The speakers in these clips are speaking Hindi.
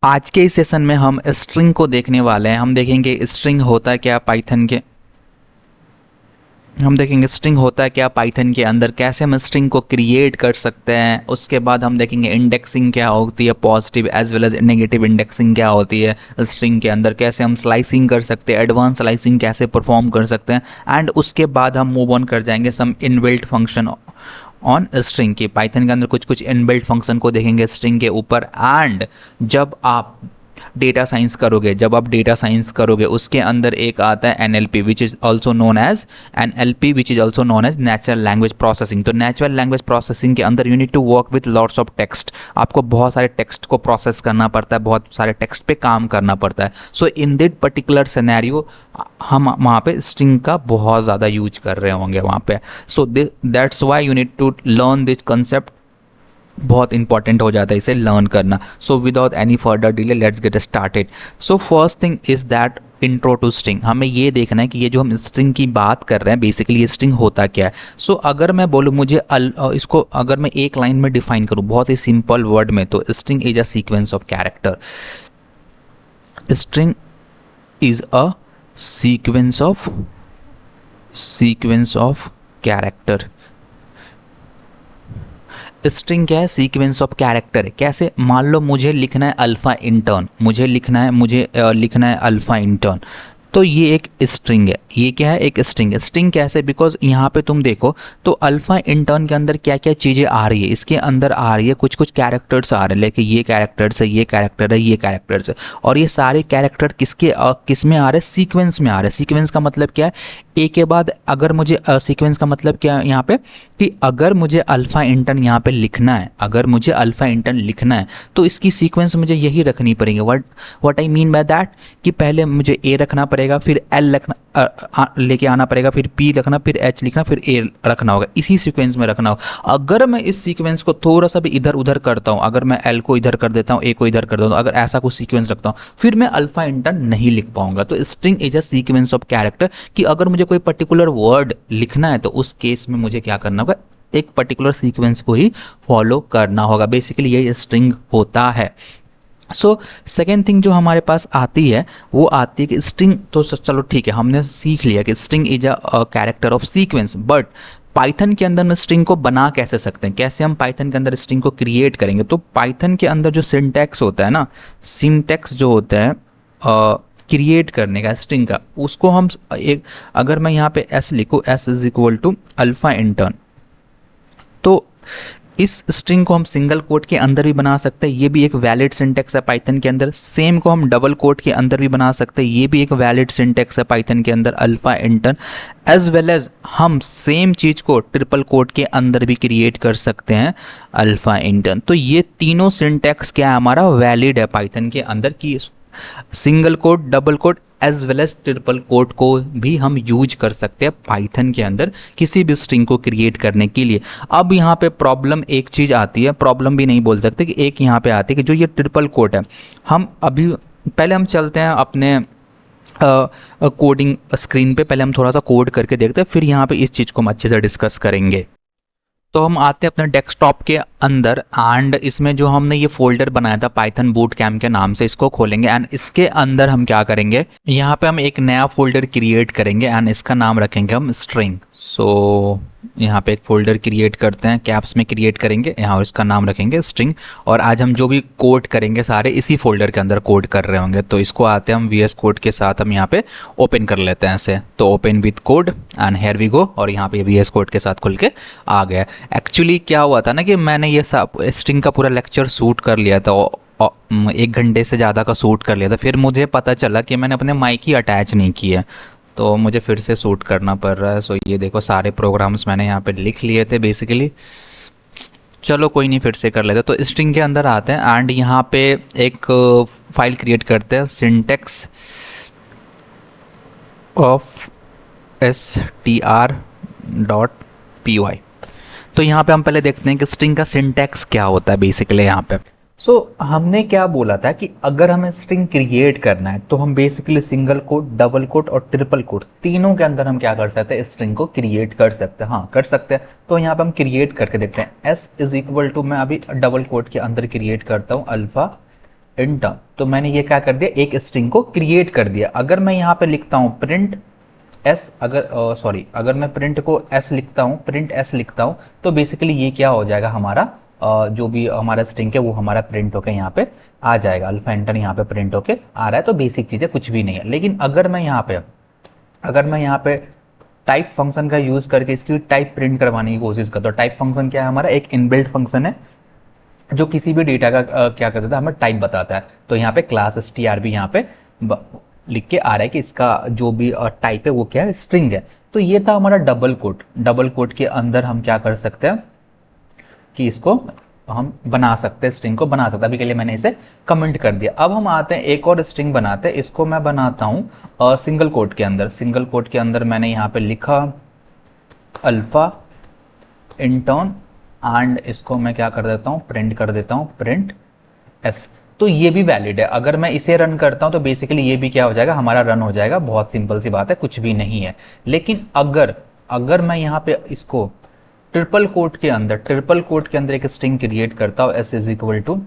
आज के इस सेशन में हम स्ट्रिंग को देखने वाले हैं। हम देखेंगे स्ट्रिंग होता क्या पाइथन के पाइथन के अंदर, कैसे हम स्ट्रिंग को क्रिएट कर सकते हैं। उसके बाद हम देखेंगे इंडेक्सिंग क्या होती है, positive as well as negative indexing क्या होती है स्ट्रिंग के अंदर, कैसे हम स्लाइसिंग कर सकते हैं, एडवांस स्लाइसिंग कैसे परफॉर्म कर सकते हैं। एंड उसके बाद हम मूव ऑन कर जाएंगे some inbuilt function on string की। पाइथन के अंदर कुछ कुछ इनबिल्ट फंक्शन को देखेंगे स्ट्रिंग के ऊपर। एंड जब आप डेटा साइंस करोगे उसके अंदर एक आता है NLP which is also known as natural language processing. तो नेचुरल लैंग्वेज प्रोसेसिंग के अंदर you need to work with lots of text. आपको बहुत सारे टेक्स्ट को प्रोसेस करना पड़ता है, बहुत सारे टेक्स्ट पे काम करना पड़ता है। सो इन दिट पर्टिकुलर सिनेरियो हम वहाँ पे स्ट्रिंग का बहुत ज़्यादा यूज कर रहे होंगे वहाँ पे। So that's why you need to learn this concept. बहुत इंपॉर्टेंट हो जाता है इसे लर्न करना। So without any further delay let's get started. So first thing is that intro to string. हमें ये देखना है कि ये जो हम स्ट्रिंग की बात कर रहे हैं बेसिकली ये स्ट्रिंग होता क्या है। सो अगर मैं बोलूँ इसको अगर मैं एक लाइन में डिफाइन करूँ बहुत ही सिंपल वर्ड में, तो string is a sequence of character. String is a sequence of character. String क्या है? सीक्वेंस ऑफ कैरेक्टर है। कैसे? मान लो मुझे लिखना है अल्फ़ा इंटर्न, मुझे लिखना है अल्फ़ा इंटर्न, तो ये एक स्ट्रिंग है। ये क्या है? एक स्ट्रिंग है। स्ट्रिंग कैसे? बिकॉज यहाँ पे तुम देखो तो अल्फ़ा इंटर्न के अंदर क्या क्या चीज़ें आ रही है, इसके अंदर आ रही है कुछ कुछ कैरेक्टर्स आ रहे हैं, लेकिन ये कैरेक्टर्स है, ये कैरेक्टर है, ये कैरेक्टर्स है। और ये सारे कैरेक्टर किस में आ रहे हैं? सीक्वेंस में आ रहे हैं। सीक्वेंस का मतलब क्या है? एक के बाद अगर मुझे सीक्वेंस का मतलब क्या है यहाँ पे, कि अगर मुझे अल्फ़ा इंटर्न यहाँ पे लिखना है, तो इसकी सीक्वेंस मुझे यही रखनी पड़ेगी। What I mean by that, कि पहले मुझे ए रखना पड़ेगा, फिर एल लेके आना पड़ेगा, फिर पी रखना, फिर एच लिखना, फिर ए रखना होगा। इसी सीक्वेंस में रखना होगा। अगर मैं इस सीक्वेंस को थोड़ा सा भी इधर उधर करता हूँ, अगर मैं एल को इधर कर देता हूँ, ए को इधर कर देता हूँ, अगर ऐसा कुछ सीक्वेंस रखता हूँ, फिर मैं अल्फा इंटर्न नहीं लिख पाऊंगा। तो string is a sequence of character, कि अगर मुझे कोई पर्टिकुलर वर्ड लिखना है तो उस केस में मुझे क्या करना होगा? एक पर्टिकुलर सीक्वेंस को ही फॉलो करना होगा। बेसिकली ये स्ट्रिंग होता है। सो सेकेंड थिंग जो हमारे पास आती है वो आती है कि स्ट्रिंग, तो चलो ठीक है, हमने सीख लिया कि string is a character of sequence. But Python के अंदर में स्ट्रिंग को बना कैसे सकते हैं, कैसे हम पाइथन के अंदर स्ट्रिंग को क्रिएट करेंगे? तो पाइथन के अंदर जो सिंटैक्स होता है ना, सिंटैक्स जो होता है क्रिएट करने का स्ट्रिंग का, उसको हम अगर मैं यहाँ पे एस लिखूँ, S is equal to alpha intern, तो इस स्ट्रिंग को हम सिंगल कोट के अंदर भी बना सकते हैं। ये भी एक वैलिड सिंटैक्स है पाइथन के अंदर। सेम को हम डबल कोट के अंदर भी बना सकते हैं। ये भी एक वैलिड सिंटैक्स है पाइथन के अंदर, alpha intern. As well as हम सेम चीज़ को ट्रिपल कोट के अंदर भी क्रिएट कर सकते हैं, अल्फा इंटर्न। तो ये तीनों सिंटैक्स क्या है? हमारा वैलिड है पाइथन के अंदर, की single quote, double quote as well as triple quote को भी हम यूज कर सकते हैं पाइथन के अंदर किसी भी स्ट्रिंग को क्रिएट करने के लिए। अब यहाँ पे प्रॉब्लम एक चीज़ आती है, प्रॉब्लम भी नहीं बोल सकते, कि एक यहाँ पे आती है कि जो ये ट्रिपल कोट है, हम अभी पहले हम चलते हैं अपने कोडिंग स्क्रीन पे, पहले हम थोड़ा सा कोड करके देखते हैं, फिर यहाँ पे इस चीज़ को हम अच्छे से डिस्कस करेंगे। तो हम आते हैं अपने डेस्कटॉप के अंदर, एंड इसमें जो हमने ये फोल्डर बनाया था पाइथन बूट कैम्प के नाम से, इसको खोलेंगे। एंड इसके अंदर हम क्या करेंगे, यहाँ पे हम एक नया फोल्डर क्रिएट करेंगे एंड इसका नाम रखेंगे हम स्ट्रिंग। सो यहाँ पे एक फोल्डर क्रिएट करते हैं, कैप्स में क्रिएट करेंगे यहाँ, और इसका नाम रखेंगे स्ट्रिंग। और आज हम जो भी कोड करेंगे सारे इसी फोल्डर के अंदर कोड कर रहे होंगे। तो इसको आते हैं हम VS कोड के साथ हम यहाँ पे ओपन कर लेते हैं ऐसे। तो open with code and here we go, और यहाँ पे VS कोड के साथ खुल के आ गया। एक्चुअली क्या हुआ था ना कि मैंने ये स्ट्रिंग का पूरा लेक्चर शूट कर लिया था, 1 घंटे से ज़्यादा का शूट कर लिया था। फिर मुझे पता चला कि मैंने अपने माइक ही अटैच नहीं किया, तो मुझे फिर से शूट करना पड़ रहा है। सो ये देखो सारे प्रोग्राम्स मैंने यहाँ पे लिख लिए थे बेसिकली। चलो कोई नहीं, फिर से कर लेते। तो स्ट्रिंग के अंदर आते हैं एंड यहाँ पे एक फाइल क्रिएट करते हैं, सिंटैक्स ऑफ str.py। तो यहाँ पे हम पहले देखते हैं कि स्ट्रिंग का सिंटैक्स क्या होता है बेसिकली यहाँ पे। सो हमने क्या बोला था कि अगर हमें स्ट्रिंग क्रिएट करना है तो हम basically single quote, double quote और ट्रिपल कोट तीनों के अंदर हम क्या कर सकते हैं? स्ट्रिंग को क्रिएट कर सकते हैं। हाँ, कर सकते हैं। तो यहाँ पे हम क्रिएट करके देखते हैं। एस इज इक्वल टू, मैं अभी डबल कोट के अंदर क्रिएट करता हूँ अल्फा इंटर्न, तो मैंने ये क्या कर दिया, एक स्ट्रिंग को क्रिएट कर दिया। अगर मैं यहाँ पे लिखता हूँ प्रिंट एस, अगर सॉरी अगर मैं प्रिंट को एस लिखता हूँ, प्रिंट एस लिखता हूँ, तो बेसिकली ये क्या हो जाएगा, हमारा जो भी हमारा स्ट्रिंग है वो हमारा प्रिंट होके यहाँ पे आ जाएगा, अल्फा इंटर्न यहाँ पे प्रिंट होके आ रहा है। तो बेसिक चीज़ें कुछ भी नहीं है। लेकिन अगर मैं यहाँ पे टाइप फंक्शन का यूज करके इसकी टाइप प्रिंट करवाने की कोशिश करता हूँ, टाइप फंक्शन क्या है, हमारा एक इनबिल्ट फंक्शन है जो किसी भी डेटा का क्या करता है, हमें टाइप बताता है। तो यहाँ पे क्लास str भी यहाँ पे लिख के आ रहा है कि इसका जो भी टाइप है वो क्या है, स्ट्रिंग है। तो ये था हमारा डबल कोट। डबल कोट के अंदर हम क्या कर सकते हैं कि इसको हम बना सकते हैं, स्ट्रिंग को बना सकते हैं। अभी के लिए मैंने इसे कमेंट कर दिया। अब हम आते हैं एक और स्ट्रिंग बनाते हैं। इसको मैं बनाता हूँ सिंगल कोट के अंदर। सिंगल कोट के अंदर मैंने यहाँ पे लिखा अल्फा इंटर्न एंड इसको मैं क्या कर देता हूँ, प्रिंट कर देता हूँ, प्रिंट एस। तो ये भी वैलिड है। अगर मैं इसे रन करता हूँ तो बेसिकली ये भी क्या हो जाएगा, हमारा रन हो जाएगा। बहुत सिंपल सी बात है, कुछ भी नहीं है। लेकिन अगर मैं यहाँ पे इसको ट्रिपल कोट के अंदर एक स्ट्रिंग क्रिएट करता हूँ, एस इज इक्वल टू,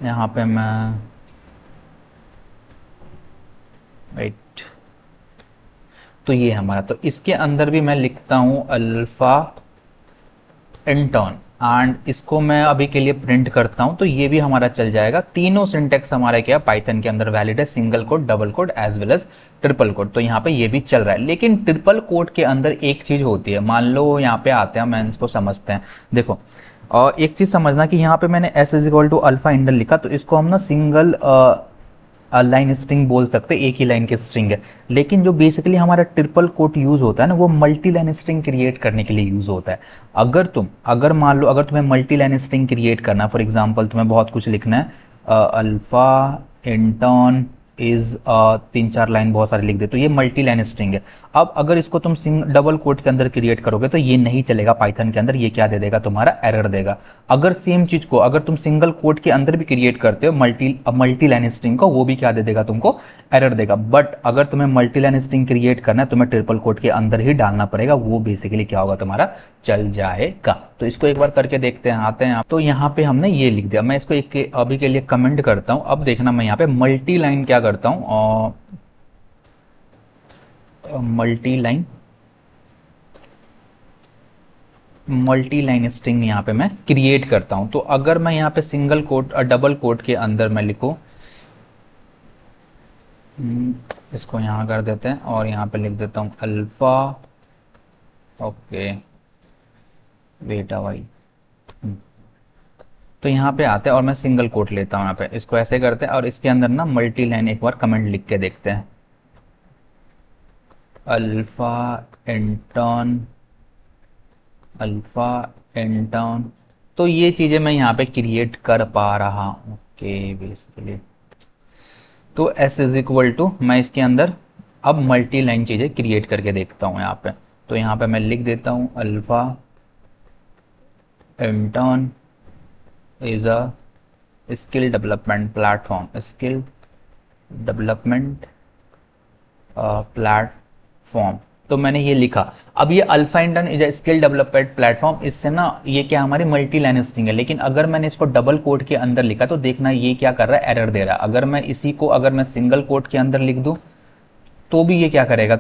यहाँ पे मैं वेट, तो ये हमारा, तो इसके अंदर भी मैं लिखता हूँ अल्फा इंटर्न एंड इसको मैं अभी के लिए प्रिंट करता हूं, तो ये भी हमारा चल जाएगा। तीनों सिंटेक्स हमारे क्या पाइथन के अंदर वैलिड है, single quote, double quote as well as triple quote. तो यहाँ पे ये भी चल रहा है। लेकिन ट्रिपल कोट के अंदर एक चीज होती है, मान लो यहाँ पे आते हैं, मैं इसको समझते हैं। देखो और एक चीज समझना कि यहाँ पे मैंने S is equal to alpha inter लिखा, तो इसको हम ना सिंगल लाइन स्ट्रिंग बोल सकते हैं, एक ही लाइन की स्ट्रिंग है। लेकिन जो बेसिकली हमारा ट्रिपल कोट यूज होता है ना, वो मल्टी लाइन स्ट्रिंग क्रिएट करने के लिए यूज होता है। अगर मान लो अगर तुम्हें मल्टी लाइन स्ट्रिंग क्रिएट करना है, फॉर एग्जांपल तुम्हें बहुत कुछ लिखना है, अल्फा इंटर्न इज 3-4 लाइन बहुत सारे लिख दे, तो ये मल्टी लाइन स्ट्रिंग है। अब अगर इसको तुम डबल कोट के अंदर क्रिएट करोगे तो ये नहीं चलेगा पाइथन के अंदर, ये क्या दे देगा, तुम्हारा एरर देगा। अगर सेम चीज को अगर तुम सिंगल कोट के अंदर भी क्रिएट करते हो मल्टी लाइन स्ट्रिंग को, वो भी क्या दे देगा, तुमको एरर देगा। बट अगर तुम्हें मल्टी लाइन स्ट्रिंग क्रिएट करना है, तुम्हें ट्रिपल कोट के अंदर ही डालना पड़ेगा, वो बेसिकली क्या होगा, तुम्हारा चल जाएगा। तो इसको एक बार करके देखते हैं, आते हैं। तो यहाँ पे हमने ये लिख दिया, मैं इसको एक अभी के लिए कमेंट करता हूँ। अब देखना मैं यहाँ पे मल्टी लाइन क्या करता हूँ, मल्टी लाइन स्ट्रिंग यहाँ पे मैं क्रिएट करता हूँ। तो अगर मैं यहाँ पे सिंगल कोट और डबल कोट के अंदर मैं लिखूँ, इसको यहाँ कर देते हैं और यहाँ पे लिख देता हूँ अल्फा, ओके बेटा भाई। तो यहाँ पे आते हैं और मैं सिंगल कोट लेता हूँ यहाँ पे, इसको ऐसे करते हैं और इसके अंदर ना मल्टी लाइन एक बार कमेंट लिख के देखते हैं, अल्फा इंटर्न, अल्फा इंटर्न। तो ये चीज़ें मैं यहाँ पे क्रिएट कर पा रहा हूँ, ओके बेसिकली। तो एस इज इक्वल टू, मैं इसके अंदर अब मल्टी लाइन चीज़ें क्रिएट करके देखता हूँ यहाँ पे। तो यहाँ पे मैं लिख देता हूँ alpha intern is a skill development platform, skill development platform. तो मैंने ये लिखा। अब ये alpha intern is a skill development platform, इससे ना ये क्या हमारी मल्टी लाइन स्ट्रिंग है। लेकिन अगर मैंने इसको डबल कोट के अंदर लिखा तो देखना ये क्या कर रहा है, एरर दे रहा है। अगर मैं इसी को अगर मैं सिंगल कोट के अंदर लिख दूं तो भी ये क्या करेगा,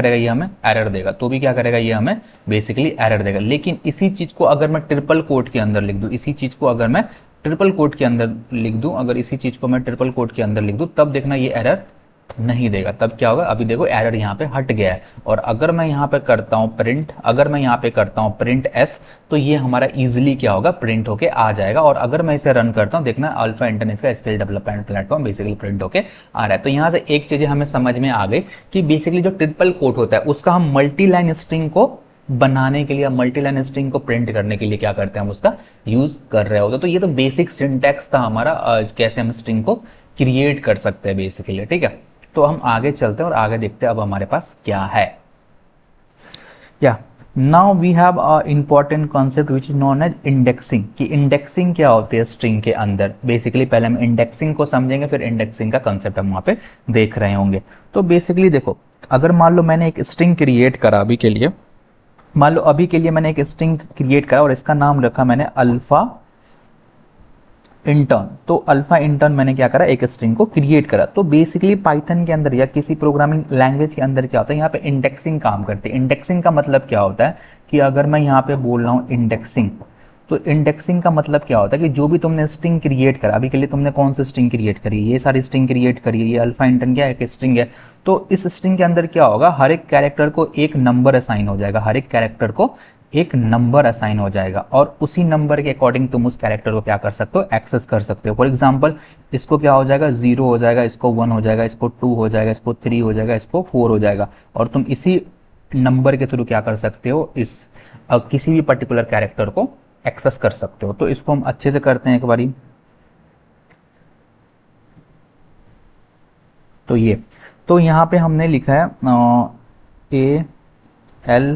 ये हमें एरर देगा, तो भी क्या करेगा, ये हमें बेसिकली एरर देगा। लेकिन इसी चीज को अगर मैं ट्रिपल कोट के अंदर लिख दूं, इसी चीज को अगर मैं ट्रिपल कोट के अंदर लिख दूं, अगर इसी चीज को मैं ट्रिपल कोट के अंदर लिख दूं, तब देखना ये एरर नहीं देगा। तब क्या होगा, अभी देखो एरर यहाँ पे हट गया है। और अगर मैं यहाँ पे करता हूँ प्रिंट, अगर मैं यहाँ पे करता हूँ प्रिंट एस, तो ये हमारा इजीली क्या होगा, प्रिंट होके आ जाएगा। और अगर मैं इसे रन करता हूँ, देखना अल्फा इंटरनेट का skill development platform basically print होके आ रहा है। तो यहाँ से एक चीज हमें समझ में आ गई कि बेसिकली जो ट्रिपल कोट होता है उसका हम मल्टी लाइन स्ट्रिंग को बनाने के लिए, मल्टी लाइन स्ट्रिंग को प्रिंट करने के लिए क्या करते हैं, हम उसका यूज कर रहे होते। तो ये तो बेसिक सिंटैक्स था हमारा, कैसे हम स्ट्रिंग को क्रिएट कर सकते हैं बेसिकली, ठीक है। तो हम आगे चलते हैं और आगे देखते हैं अब हमारे पास क्या है। या now we have a important concept which is known as indexing, कि इंडेक्सिंग क्या होती है स्ट्रिंग के अंदर। बेसिकली पहले हम इंडेक्सिंग को समझेंगे, फिर इंडेक्सिंग का कॉन्सेप्ट हम वहां पे देख रहे होंगे। तो बेसिकली देखो, अगर मान लो मैंने एक स्ट्रिंग क्रिएट करा, अभी के लिए मान लो अभी के लिए मैंने एक स्ट्रिंग क्रिएट करा और इसका नाम रखा मैंने अल्फा इंटर्न, तो अल्फा इंटर्न मैंने क्या करा, एक स्ट्रिंग को क्रिएट करा। तो बेसिकली पाइथन के अंदर या किसी प्रोग्रामिंग लैंग्वेज के अंदर क्या होता है, यहाँ पे इंडेक्सिंग काम करती है। इंडेक्सिंग का मतलब क्या होता है कि अगर मैं यहाँ पे बोल रहा हूँ इंडेक्सिंग, तो इंडेक्सिंग का मतलब क्या होता है कि जो भी तुमने स्ट्रिंग क्रिएट करा, अभी के लिए तुमने कौन सी स्ट्रिंग क्रिएट करी, ये सारी स्ट्रिंग क्रिएट करी है, ये अल्फा इंटर्न क्या है, एक स्ट्रिंग है। तो इस स्ट्रिंग के अंदर क्या होगा, हर एक कैरेक्टर को एक नंबर असाइन हो जाएगा, हर एक कैरेक्टर को एक नंबर असाइन हो जाएगा, और उसी नंबर के अकॉर्डिंग तुम उस कैरेक्टर को क्या कर सकते हो, एक्सेस कर सकते हो। फॉर एग्जाम्पल इसको क्या हो जाएगा, 0 हो जाएगा, इसको 1 हो जाएगा, इसको 2 हो जाएगा, इसको 3 हो जाएगा, इसको 4 हो जाएगा, और तुम इसी नंबर के थ्रू क्या कर सकते हो, इस किसी भी पर्टिकुलर कैरेक्टर को एक्सेस कर सकते हो। तो इसको हम अच्छे से करते हैं एक बारी। तो ये, तो यहाँ पे हमने लिखा है ALPHAINTERN,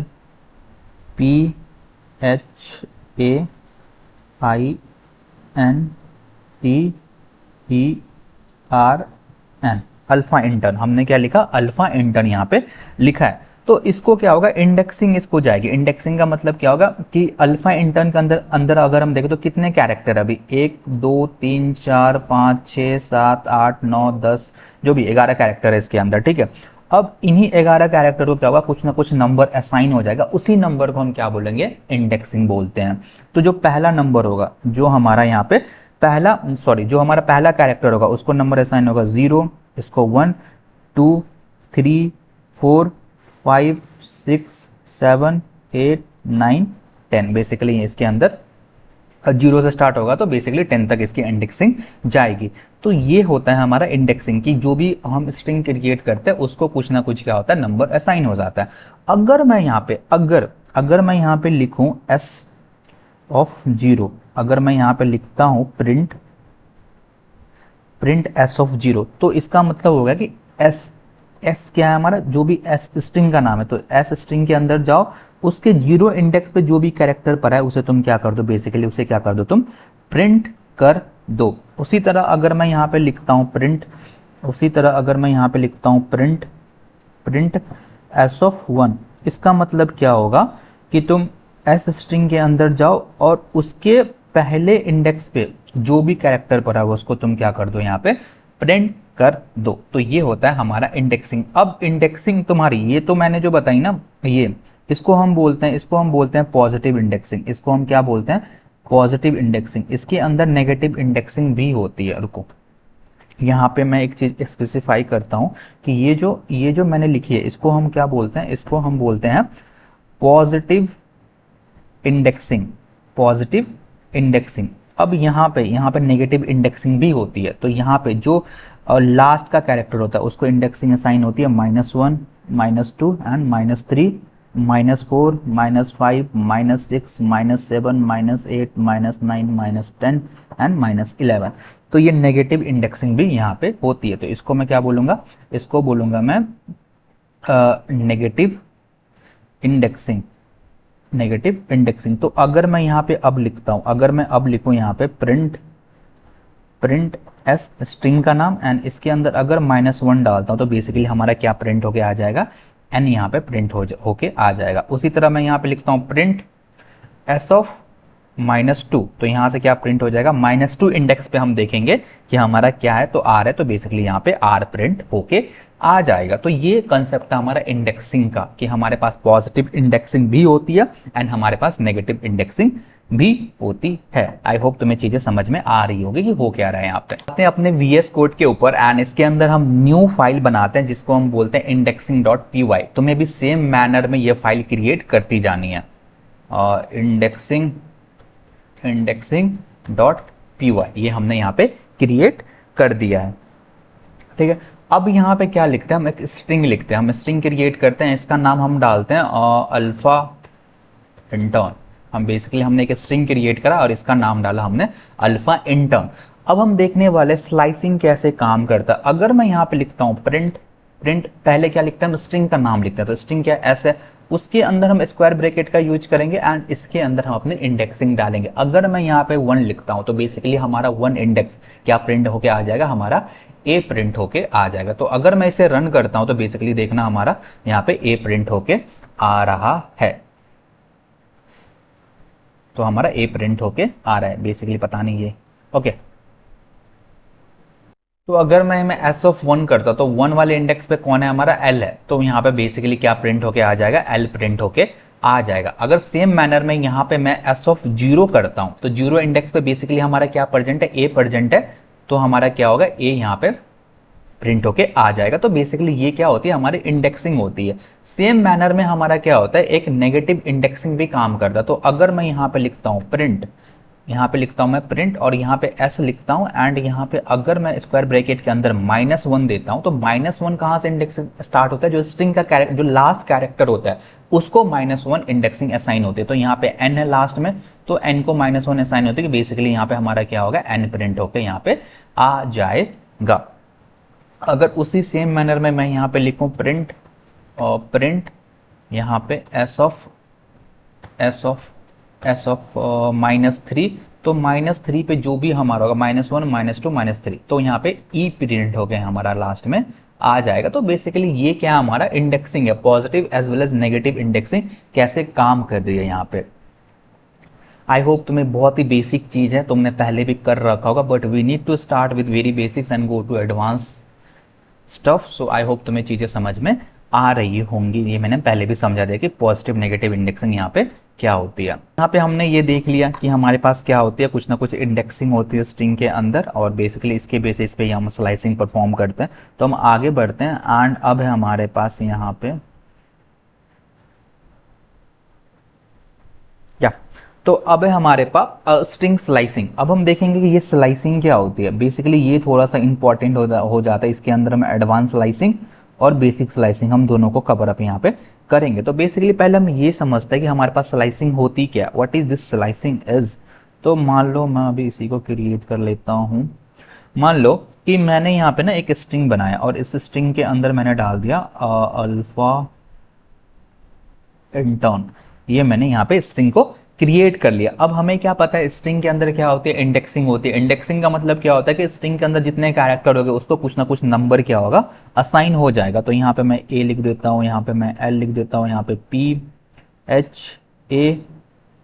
अल्फा इंटर्न। हमने क्या लिखा, अल्फा इंटर्न यहाँ पे लिखा है। तो इसको क्या होगा, इंडेक्सिंग इसको जाएगी। इंडेक्सिंग का मतलब क्या होगा कि अल्फा इंटर्न के अंदर अंदर अगर हम देखें तो कितने कैरेक्टर अभी, 1 2 3 4 5 6 7 8 9 10, जो भी 11 कैरेक्टर है इसके अंदर, ठीक है। अब इन्हीं 11 कैरेक्टर को क्या होगा, कुछ ना कुछ नंबर असाइन हो जाएगा, उसी नंबर को हम क्या बोलेंगे, इंडेक्सिंग बोलते हैं। तो जो पहला नंबर होगा, जो हमारा यहाँ पे पहला, सॉरी, जो हमारा पहला कैरेक्टर होगा उसको नंबर असाइन होगा 0, इसको 1 2 3 4 5 6 7 8 9 10। बेसिकली इसके अंदर 0 से स्टार्ट होगा तो बेसिकली 10 तक इसकी इंडेक्सिंग जाएगी। तो ये होता है हमारा इंडेक्सिंग की, जो भी हम स्ट्रिंग क्रिएट करते हैं उसको कुछ ना कुछ क्या होता है, नंबर असाइन हो जाता है। अगर मैं यहाँ पे अगर मैं यहाँ पे लिखूँ s(0), अगर मैं यहाँ पे लिखता हूँ प्रिंट s(0), तो इसका मतलब होगा कि एस क्या है हमारा, जो भी एस स्ट्रिंग का नाम है, तो एस स्ट्रिंग के अंदर जाओ, उसके 0 इंडेक्स पे जो भी कैरेक्टर पर है उसे तुम क्या कर दो, बेसिकली उसे क्या कर दो, तुम प्रिंट कर दो। उसी तरह अगर मैं यहाँ पे लिखता हूँ प्रिंट s(1), इसका मतलब क्या होगा कि तुम एस स्ट्रिंग के अंदर जाओ और उसके पहले इंडेक्स पे जो भी कैरेक्टर पर है उसको तुम क्या कर दो, यहाँ पे प्रिंट कर दो। तो ये होता है हमारा इंडेक्सिंग। अब इंडेक्सिंग तुम्हारी, ये तो मैंने जो बताई ना, ये इसको हम बोलते हैं पॉजिटिव इंडेक्सिंग। इसको हम क्या बोलते हैं, पॉजिटिव इंडेक्सिंग। इसके अंदर नेगेटिव इंडेक्सिंग भी होती है। रुको, यहाँ पे मैं एक चीज स्पेसिफाई करता हूँ कि ये जो मैंने लिखी है इसको हम क्या बोलते हैं, इसको हम बोलते हैं पॉजिटिव इंडेक्सिंग। अब यहाँ पे नेगेटिव इंडेक्सिंग भी होती है। तो यहाँ पे जो लास्ट का कैरेक्टर होता है उसको इंडेक्सिंग असाइन होती है -1 -2 एंड -3 -4 -5 -6 -7 -8 -9 -10 एंड -11। तो ये नेगेटिव इंडेक्सिंग भी यहाँ पे होती है। तो इसको मैं क्या बोलूँगा, इसको बोलूँगा मैं नेगेटिव इंडेक्सिंग। तो अगर मैं यहाँ पे अब लिखता हूँ, अगर मैं अब लिखूँ यहाँ पे प्रिंट एस स्ट्रिंग का नाम एंड इसके अंदर अगर -1 डालता हूँ तो बेसिकली हमारा क्या प्रिंट होके आ जाएगा, एन यहाँ पे प्रिंट होके आ जाएगा। उसी तरह मैं यहाँ पे लिखता हूँ प्रिंट s(-2), तो यहाँ से क्या प्रिंट हो जाएगा, -2 इंडेक्स पे हम देखेंगे कि हमारा क्या है, तो r है, तो बेसिकली यहाँ पे r प्रिंट होके आ जाएगा। तो ये कंसेप्ट है हमारा इंडेक्सिंग का कि हमारे पास पॉजिटिव इंडेक्सिंग भी होती है एंड हमारे पास नेगेटिव इंडेक्सिंग भी होती है। आई होप तुम्हें चीजें समझ में आ रही होगी कि हो क्या रहा है। यहाँ पे आते हैं अपने VS कोड के ऊपर एंड इसके अंदर हम न्यू फाइल बनाते हैं जिसको हम बोलते हैं indexing.py। तुम्हें भी सेम मैनर में ये फाइल क्रिएट करती जानी है। indexing.py ये हमने यहाँ पे क्रिएट कर दिया है, ठीक है। अब यहाँ पे क्या लिखते हैं, हम एक स्ट्रिंग लिखते हैं, हम स्ट्रिंग क्रिएट करते हैं, इसका नाम हम डालते हैं अल्फा इंटर्न। हम बेसिकली हमने एक स्ट्रिंग क्रिएट करा और इसका नाम डाला हमने अल्फा इंटर्न। अब हम देखने वाले स्लाइसिंग कैसे काम करता है। अगर मैं यहाँ पे लिखता हूँ प्रिंट पहले क्या लिखते हैं, हम स्ट्रिंग का नाम लिखते हैं। तो स्ट्रिंग क्या ऐसे है, उसके अंदर हम स्क्वायर ब्रैकेट का यूज करेंगे एंड इसके अंदर हम अपने इंडेक्सिंग डालेंगे। अगर मैं यहाँ पे 1 लिखता हूँ तो बेसिकली हमारा 1 इंडेक्स क्या प्रिंट होके आ जाएगा, हमारा ए प्रिंट होके आ जाएगा। तो अगर मैं इसे रन करता हूँ तो बेसिकली देखना हमारा यहाँ पे ए प्रिंट होके आ रहा है। तो हमारा ए प्रिंट होके आ रहा है, बेसिकली पता नहीं ये ओके। तो अगर मैं एस ऑफ 1 करता तो 1 वाले इंडेक्स पे कौन है हमारा, एल है, तो यहाँ पे बेसिकली क्या प्रिंट होके आ जाएगा, एल प्रिंट होके आ जाएगा। अगर सेम मैनर में यहाँ पे मैं एस ऑफ 0 करता हूँ तो 0 इंडेक्स पे बेसिकली हमारा क्या प्रेजेंट है, ए प्रेजेंट है, तो हमारा क्या होगा, ए यहाँ पे प्रिंट होके आ जाएगा। तो बेसिकली ये क्या होती है, हमारी इंडेक्सिंग होती है। सेम मैनर में हमारा क्या होता है, एक नेगेटिव इंडेक्सिंग भी काम करता है। तो अगर मैं यहाँ पे लिखता हूँ प्रिंट, यहाँ पे लिखता हूँ मैं प्रिंट और यहाँ पे एस लिखता हूँ एंड यहाँ पे अगर मैं स्क्वायर ब्रैकेट के अंदर -1 देता हूँ तो -1 कहाँ से इंडेक्सिंग स्टार्ट होता है, जो स्ट्रिंग का कैरेक्टर, जो लास्ट कैरेक्टर होता है उसको -1 इंडेक्सिंग असाइन होती है। तो यहाँ पे n है लास्ट में, तो n को -1 असाइन होती है कि बेसिकली यहाँ पे हमारा क्या होगा, n प्रिंट होकर यहाँ पे आ जाएगा। अगर उसी सेम मैनर में मैं यहाँ पे लिखूँ प्रिंट और प्रिंट यहाँ पे s ऑफ -3, तो -3 पे जो भी हमारा होगा -1 -2 -3, तो यहाँ पे ई प्रिंट हो गया हमारा लास्ट में आ जाएगा। तो बेसिकली ये क्या हमारा इंडेक्सिंग है, positive as well as negative indexing कैसे काम कर रही है यहाँ पे। आई होप तुम्हें बहुत ही बेसिक चीज़ है, तुमने पहले भी कर रखा होगा, but we need to start with very basics and go to advance stuff. So I hope तुम्हें चीज़ें समझ में आ रही होंगी। ये मैंने पहले भी समझा दिया कि पॉजिटिव नेगेटिव इंडेक्सिंग यहाँ पे क्या होती है। यहाँ पे हमने ये देख लिया कि हमारे पास क्या होती है, कुछ ना कुछ इंडेक्सिंग होती है स्ट्रिंग के अंदर और बेसिकली इसके बेसिस पे हम स्लाइसिंग परफॉर्म करते हैं। तो हम आगे बढ़ते हैं एंड अब है हमारे पास यहाँ पे क्या, तो अब है हमारे पास स्ट्रिंग स्लाइसिंग। अब हम देखेंगे कि ये स्लाइसिंग क्या होती है। बेसिकली ये थोड़ा सा इंपॉर्टेंट हो जाता है, इसके अंदर हम एडवांस स्लाइसिंग और बेसिक स्लाइसिंग हम दोनों को कवर अप यहाँ पे करेंगे। तो बेसिकली पहले हम ये समझते हैं कि हमारे पास स्लाइसिंग होती क्या, what is this slicing is. तो मान लो मैं अभी इसी को क्रिएट कर लेता हूँ। मान लो कि मैंने यहाँ पे ना एक स्ट्रिंग बनाया और इस स्ट्रिंग के अंदर मैंने डाल दिया अल्फा इंटर्न, ये मैंने यहाँ पे स्ट्रिंग को क्रिएट कर लिया। अब हमें क्या पता है स्ट्रिंग के अंदर क्या होती है, इंडेक्सिंग होती है। इंडेक्सिंग का मतलब क्या होता है कि स्ट्रिंग के अंदर जितने कैरेक्टर हो गए उसको कुछ ना कुछ नंबर क्या होगा, असाइन हो जाएगा। तो यहाँ पे मैं ए लिख देता हूँ, यहाँ पे मैं एल लिख देता हूँ, यहाँ पे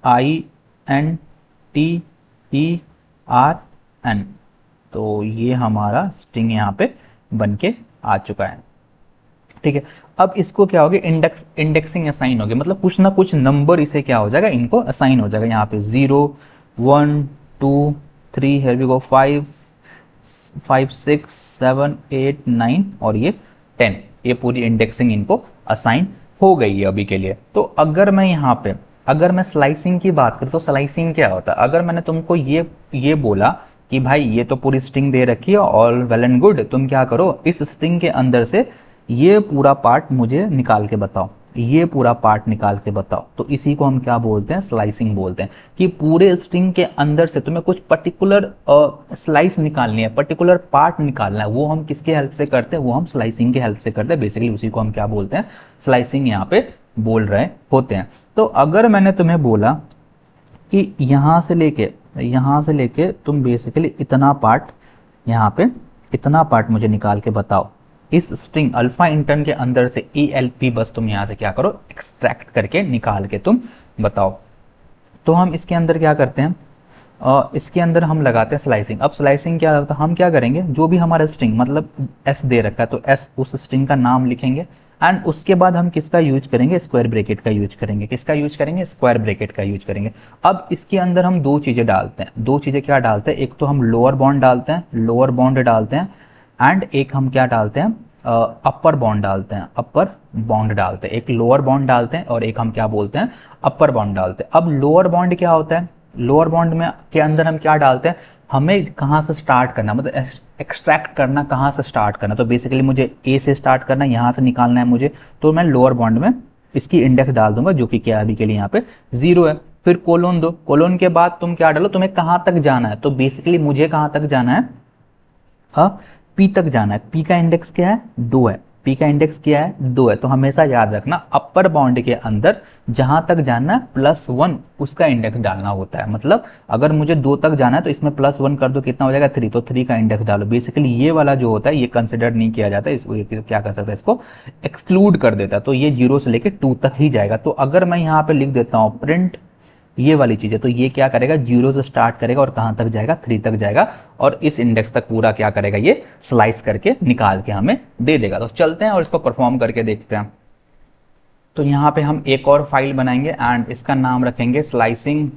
PHAINTERN, तो ये हमारा स्ट्रिंग यहाँ पे बन के आ चुका है। ठीक है, अब इसको क्या होगा, इंडेक्सिंग असाइन होगी, मतलब कुछ ना कुछ नंबर इसे क्या हो जाएगा, इनको असाइन हो जाएगा। यहाँ पे 0 1 2 3 here we go 5 6 7 8 9 और ये 10, ये पूरी इंडेक्सिंग इनको असाइन हो गई है अभी के लिए। तो अगर मैं यहाँ पे अगर मैं स्लाइसिंग की बात करूँ तो स्लाइसिंग क्या होता है, अगर मैंने तुमको ये बोला कि भाई ये तो पूरी स्ट्रिंग दे रखी है, ऑल वेल एंड गुड, तुम क्या करो इस स्ट्रिंग के अंदर से ये पूरा पार्ट मुझे निकाल के बताओ, ये पूरा पार्ट निकाल के बताओ। तो इसी को हम क्या बोलते हैं, स्लाइसिंग बोलते हैं। कि पूरे स्ट्रिंग के अंदर से तुम्हें कुछ पर्टिकुलर स्लाइस निकालनी है, पर्टिकुलर पार्ट निकालना है, वो हम किसके हेल्प से करते हैं, वो हम स्लाइसिंग के हेल्प से करते हैं। बेसिकली उसी को हम क्या बोलते हैं, स्लाइसिंग यहाँ पे बोल रहे होते हैं। तो अगर मैंने तुम्हें बोला कि यहाँ से लेके तुम बेसिकली इतना पार्ट, यहाँ पे इतना पार्ट मुझे निकाल के बताओ इस स्ट्रिंग अल्फा इंटर्न के अंदर से, ELP बस तुम यहाँ से क्या करो, एक्सट्रैक्ट करके निकाल के तुम बताओ। तो हम इसके अंदर क्या करते हैं, इसके अंदर हम लगाते हैं स्लाइसिंग। अब स्लाइसिंग क्या होता है, हम क्या करेंगे, जो भी हमारा स्ट्रिंग मतलब S दे रखा है तो S उस स्ट्रिंग का नाम लिखेंगे एंड उसके बाद हम किसका यूज करेंगे, स्क्वायर ब्रैकेट का यूज करेंगे। किसका यूज करेंगे, स्क्वायर ब्रैकेट का यूज करेंगे। अब इसके अंदर हम दो चीज़ें डालते हैं, दो चीज़ें क्या डालते हैं, एक तो हम लोअर बाउंड डालते हैं, लोअर बाउंड डालते हैं एंड एक हम क्या डालते हैं, अपर बाउंड डालते हैं, अपर बाउंड डालते हैं। एक लोअर बाउंड डालते हैं और एक हम क्या बोलते हैं, अपर बाउंड डालते हैं। अब लोअर बाउंड क्या होता है, लोअर बाउंड में के अंदर हम क्या डालते हैं, हमें कहाँ से स्टार्ट करना, मतलब एक्सट्रैक्ट करना, कहाँ से स्टार्ट करना। तो बेसिकली मुझे ए से स्टार्ट करना है, यहाँ से निकालना है मुझे, तो मैं लोअर बाउंड में इसकी इंडेक्स डाल दूंगा जो कि क्या अभी के लिए यहाँ पे 0 है। फिर कोलोन दो, कोलोन के बाद तुम क्या डालो, तुम्हें कहाँ तक जाना है। तो बेसिकली मुझे कहाँ तक जाना है, P तक जाना है। P का इंडेक्स क्या है, 2 है। P का इंडेक्स क्या है, 2 है। तो हमेशा याद रखना अपर बाउंड के अंदर जहां तक जाना है +1 उसका इंडेक्स डालना होता है। मतलब अगर मुझे 2 तक जाना है तो इसमें +1 कर दो, कितना हो जाएगा 3, तो 3 का इंडेक्स डालो। बेसिकली ये वाला जो होता है ये कंसिडर नहीं किया जाता है, इसको क्या कर सकता है, इसको एक्सक्लूड कर देता है। तो ये 0 से लेके 2 तक ही जाएगा। तो अगर मैं यहाँ पे लिख देता हूँ प्रिंट ये वाली चीज़ है। तो ये क्या करेगा, 0 से स्टार्ट करेगा और कहाँ तक जाएगा, 3 तक जाएगा, और इस इंडेक्स तक पूरा क्या करेगा, ये स्लाइस करके निकाल के हमें दे देगा। तो चलते हैं और इसको परफॉर्म करके देखते हैं। तो यहाँ पे हम एक और फाइल बनाएंगे एंड इसका नाम रखेंगे स्लाइसिंग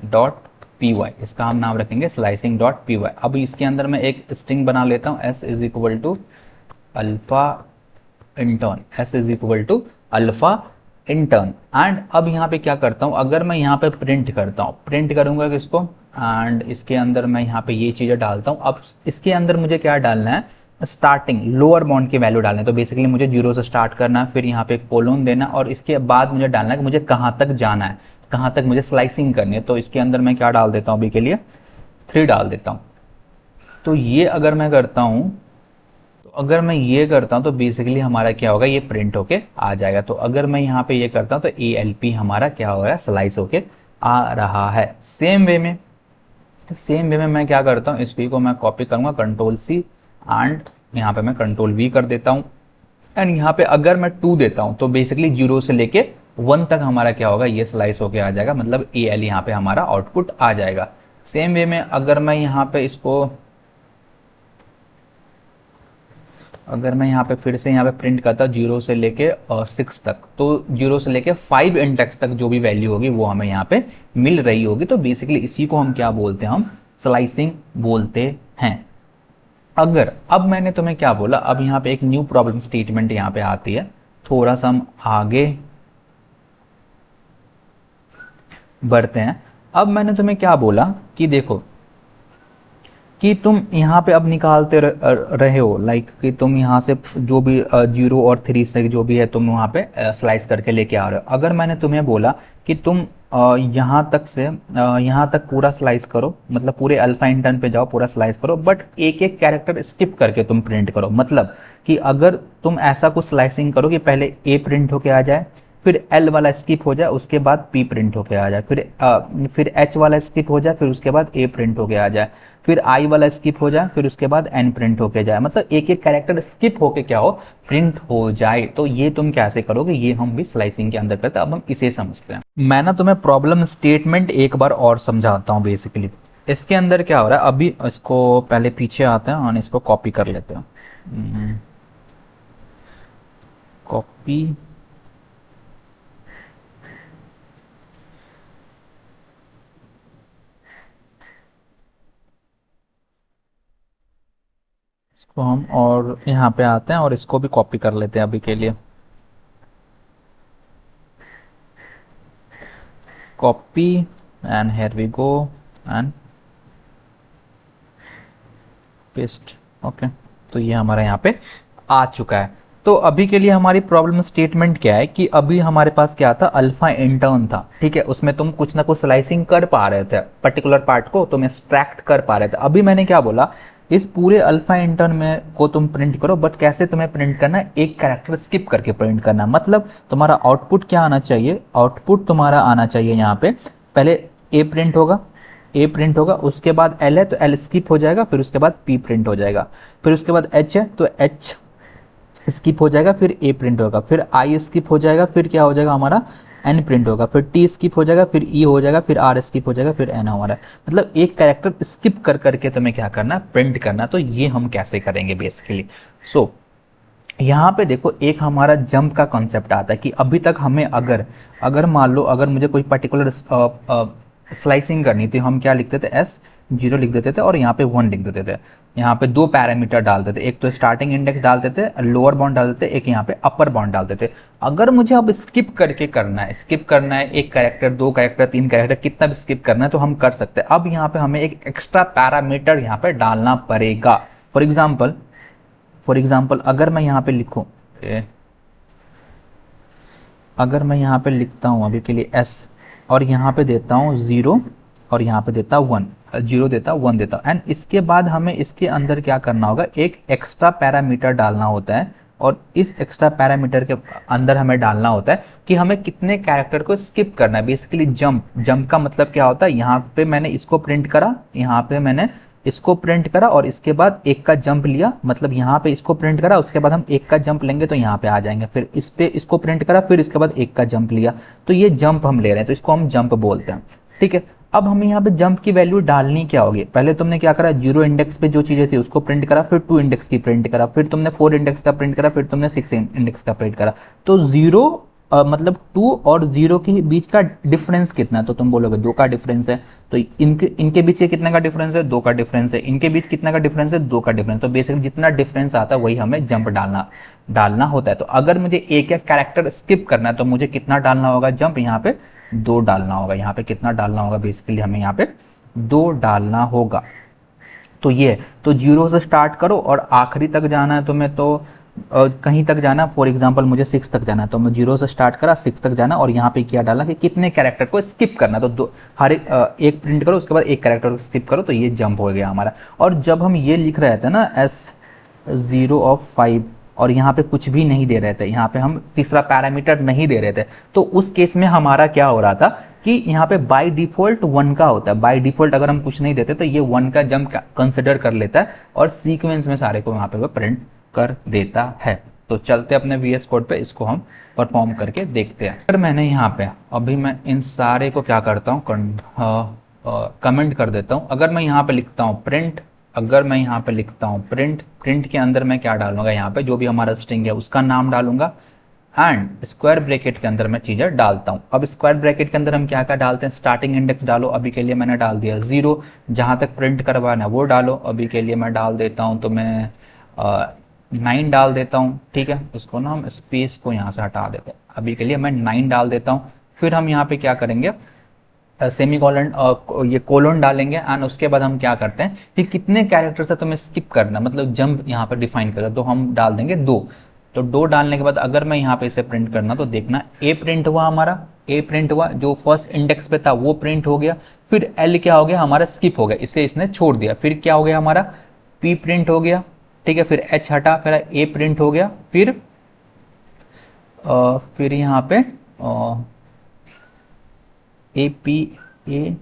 डॉट पी वाई। इसका हम नाम रखेंगे स्लाइसिंग डॉट पी वाई। अब इसके अंदर मैं एक स्ट्रिंग बना लेता हूँ, S is equal to alpha intern, S is equal to alpha intern. And अब यहाँ पे क्या करता हूँ, अगर मैं यहाँ पे प्रिंट करता हूँ, प्रिंट करूँगा किसको, एंड इसके अंदर मैं यहाँ पे ये चीज़ें डालता हूँ। अब इसके अंदर मुझे क्या डालना है, स्टार्टिंग लोअर बाउंड की वैल्यू डालना है। तो बेसिकली मुझे 0 से स्टार्ट करना है, फिर यहाँ पे एक कोलोन देना, और इसके बाद मुझे डालना है कि मुझे कहाँ तक जाना है, कहाँ तक मुझे स्लाइसिंग करनी है। तो इसके अंदर मैं क्या डाल देता हूँ, अभी के लिए 3 डाल देता हूँ। तो ये अगर मैं करता हूँ, तो अगर मैं ये करता हूँ तो बेसिकली हमारा क्या होगा, ये प्रिंट होके आ जाएगा। तो अगर मैं यहाँ पे ये करता हूँ तो ALP हमारा क्या हो रहा है, स्लाइस होके आ रहा है। सेम वे में मैं क्या करता हूँ, इस P को मैं कॉपी करूँगा, Ctrl+C एंड यहाँ पे मैं Ctrl+V कर देता हूँ। एंड यहाँ पे अगर मैं 2 देता हूँ तो बेसिकली 0 से लेके 1 तक हमारा क्या होगा, ये स्लाइस होके आ जाएगा, मतलब AL यहाँ पे हमारा आउटपुट आ जाएगा। सेम वे में अगर मैं यहाँ पे फिर से यहाँ पे प्रिंट करता 0 से लेके 6 तक, तो 0 से लेके 5 इंडेक्स तक जो भी वैल्यू होगी वो हमें यहाँ पे मिल रही होगी। तो बेसिकली इसी को हम क्या बोलते हैं, हम स्लाइसिंग बोलते हैं। अगर अब मैंने तुम्हें क्या बोला, अब यहाँ पे एक न्यू प्रॉब्लम स्टेटमेंट यहाँ पे आती है, थोड़ा सा हम आगे बढ़ते हैं। अब मैंने तुम्हें क्या बोला कि देखो कि तुम यहाँ पे अब निकालते रहे हो, लाइक कि तुम यहाँ से जो भी 0 और 3 से जो भी है तुम वहाँ पे स्लाइस करके लेके आ रहे हो। अगर मैंने तुम्हें बोला कि तुम यहाँ तक से यहाँ तक पूरा स्लाइस करो, मतलब पूरे अल्फा इंटर्न पे जाओ, पूरा स्लाइस करो, बट एक एक कैरेक्टर स्किप करके तुम प्रिंट करो। मतलब कि अगर तुम ऐसा कुछ स्लाइसिंग करो कि पहले A प्रिंट होके आ जाए, फिर L वाला स्किप हो जाए, उसके बाद P प्रिंट होके आ जाए, फिर H वाला स्किप हो जाए, फिर उसके बाद A प्रिंट होके आ जाए, फिर I वाला स्किप हो जाए, फिर उसके बाद N प्रिंट होके जाए। मतलब एक एक कैरेक्टर स्किप होके क्या हो, प्रिंट हो जाए। तो ये तुम कैसे करोगे, ये हम भी स्लाइसिंग के अंदर करते हैं। अब हम इसे समझते हैं। मैं ना तुम्हें प्रॉब्लम स्टेटमेंट एक बार और समझाता हूँ। बेसिकली इसके अंदर क्या हो रहा है, अभी इसको पहले पीछे आते हैं और इसको कॉपी कर लेते हैं। कॉपी, इसको हम और यहाँ पे आते हैं और इसको भी कॉपी कर लेते हैं अभी के लिए। Copy and here we go and paste. Okay, तो ये हमारा यहाँ पे आ चुका है। तो अभी के लिए हमारी प्रॉब्लम स्टेटमेंट क्या है कि अभी हमारे पास क्या था, अल्फा इंटर्न था, ठीक है। उसमें तुम कुछ ना कुछ स्लाइसिंग कर पा रहे थे, पर्टिकुलर पार्ट को तुम एक्सट्रैक्ट कर पा रहे थे। अभी मैंने क्या बोला, इस पूरे अल्फा इंटर्न में को तुम प्रिंट करो, बट कैसे तुम्हें प्रिंट करना है, एक कैरेक्टर स्किप करके प्रिंट करना। मतलब तुम्हारा आउटपुट क्या आना चाहिए, आउटपुट तुम्हारा आना चाहिए यहाँ पे, पहले ए प्रिंट होगा, उसके बाद L है तो L स्किप हो जाएगा, फिर उसके बाद P प्रिंट हो जाएगा, फिर उसके बाद H है तो H स्किप हो जाएगा, फिर A प्रिंट होगा, फिर I स्किप हो जाएगा, फिर क्या हो जाएगा हमारा N प्रिंट होगा, फिर T स्किप हो जाएगा, फिर E हो जाएगा, फिर R स्किप हो जाएगा, फिर N हमारा। मतलब एक कैरेक्टर स्किप कर करके तुम्हें क्या करना है, प्रिंट करना। तो ये हम कैसे करेंगे बेसिकली। सो यहाँ पे देखो, एक हमारा जंप का कॉन्सेप्ट आता है कि अभी तक हमें अगर मान लो अगर मुझे कोई पर्टिकुलर स्लाइसिंग करनी थी, हम क्या लिखते थे, S0 लिख देते थे और यहाँ पे 1 लिख देते थे। यहाँ पे 2 पैरामीटर डालते थे, एक तो स्टार्टिंग इंडेक्स डालते थे, लोअर बाउंड डालते थे, एक यहाँ पे अपर बाउंड डालते थे। अगर मुझे अब स्किप करना है, एक कैरेक्टर, 2 कैरेक्टर, 3 कैरेक्टर, कितना भी स्किप करना है तो हम कर सकते हैं। अब यहाँ पे हमें एक एक्स्ट्रा पैरामीटर यहाँ पे डालना पड़ेगा। फॉर एग्जाम्पल अगर मैं यहाँ पे लिखूँ, अगर मैं यहाँ पे लिखता हूँ अभी के लिए S और यहाँ पे देता हूँ 0 और यहाँ पे देता हूँ 1, 0 देता हूँ 1 देता हूँ, एंड इसके बाद हमें इसके अंदर क्या करना होगा, एक एक्स्ट्रा पैरामीटर डालना होता है। और इस एक्स्ट्रा पैरामीटर के अंदर हमें डालना होता है कि हमें कितने कैरेक्टर को स्किप करना है। बेसिकली जंप का मतलब क्या होता है, यहाँ पे मैंने इसको प्रिंट करा, यहाँ पे मैंने इसको प्रिंट करा और इसके बाद एक का जंप लिया, मतलब यहाँ पे इसको प्रिंट करा, उसके बाद हम एक का जंप लेंगे तो यहाँ पे आ जाएंगे, फिर इस पे इसको प्रिंट करा, फिर इसके बाद एक का जंप लिया, तो ये जंप हम ले रहे हैं, तो इसको हम जंप बोलते हैं। ठीक है, अब हमें यहाँ पे जंप की वैल्यू डालनी क्या होगी, पहले तुमने क्या करा, 0 इंडेक्स पे जो चीजें थी उसको प्रिंट करा, फिर 2 इंडेक्स की प्रिंट करा, फिर तुमने 4 इंडेक्स का प्रिंट करा, फिर तुमने 6 इंडेक्स का प्रिंट करा। तो 0 मतलब 2 और 0 के बीच का डिफरेंस कितना है, तो तुम बोलोगे 2 का डिफरेंस है, तो इनके बीच कितने का डिफरेंस है, 2 का डिफरेंस है, इनके बीच कितना का डिफरेंस है, 2 का डिफरेंस। तो बेसिकली जितना डिफरेंस आता है वही हमें जंप डालना होता है। तो अगर मुझे एक एक कैरेक्टर स्किप करना है तो मुझे कितना डालना होगा जंप, यहाँ पे 2 डालना होगा। यहाँ पे कितना डालना होगा, बेसिकली हमें यहाँ पे 2 डालना होगा। तो ये, तो 0 से स्टार्ट करो और आखिरी तक जाना है तुम्हें, तो कहीं तक जाना, फॉर एग्जांपल मुझे 6 तक जाना है, तो मैं 0 से स्टार्ट करा, 6 तक जाना, और यहाँ पे क्या डाला कि कितने कैरेक्टर को स्किप करना, तो हर एक प्रिंट करो, उसके बाद एक कैरेक्टर को स्किप करो, तो ये जंप हो गया हमारा। और जब हम ये लिख रहे थे ना S0 of 5 और यहाँ पे कुछ भी नहीं दे रहे थे, यहाँ पे हम तीसरा पैरामीटर नहीं दे रहे थे, तो उस केस में हमारा क्या हो रहा था कि यहाँ पे बाय डिफॉल्ट 1 का होता है। बाय डिफॉल्ट अगर हम कुछ नहीं देते तो ये 1 का जंप कंसिडर कर लेता है और सीक्वेंस में सारे को यहाँ पे वो प्रिंट कर देता है। तो चलते अपने VS कोड पे, इसको हम परफॉर्म करके देखते हैं। अगर मैंने यहाँ पे अभी मैं इन सारे को क्या करता हूँ, कमेंट कर देता हूँ। अगर मैं यहाँ पे लिखता हूँ प्रिंट, अगर मैं यहाँ पे लिखता हूँ प्रिंट, प्रिंट के अंदर मैं क्या डालूंगा, यहाँ पे जो भी हमारा स्ट्रिंग है उसका नाम डालूंगा, एंड स्क्वायर ब्रैकेट के अंदर मैं चीज़ें डालता हूँ। अब स्क्वायर ब्रैकेट के अंदर हम क्या क्या डालते हैं, स्टार्टिंग इंडेक्स डालो, अभी के लिए मैंने डाल दिया 0, जहाँ तक प्रिंट करवाना है वो डालो, अभी के लिए मैं डाल देता हूँ, तो मैं 9 डाल देता हूँ। ठीक है, उसको ना हम स्पेस को यहाँ से हटा देते हैं, अभी के लिए मैं 9 डाल देता हूँ। फिर हम यहाँ पे क्या करेंगे, सेमी कॉलन ये कोलन डालेंगे, एंड उसके बाद हम क्या करते हैं कि कितने कैरेक्टर से तुम्हें स्किप करना, मतलब जंप यहाँ पे डिफाइन करना, तो हम डाल देंगे 2। तो 2 डालने के बाद अगर मैं यहाँ पे इसे प्रिंट करना, तो देखना ए प्रिंट हुआ, हमारा ए प्रिंट हुआ, जो फर्स्ट इंडेक्स पे था वो प्रिंट हो गया। फिर एल क्या हो गया, हमारा स्किप हो गया, इसे इसने छोड़ दिया। फिर क्या हो गया, हमारा पी प्रिंट हो गया। ठीक है, फिर एच हटा, फिर ए प्रिंट हो गया। फिर यहाँ पे ए पी ए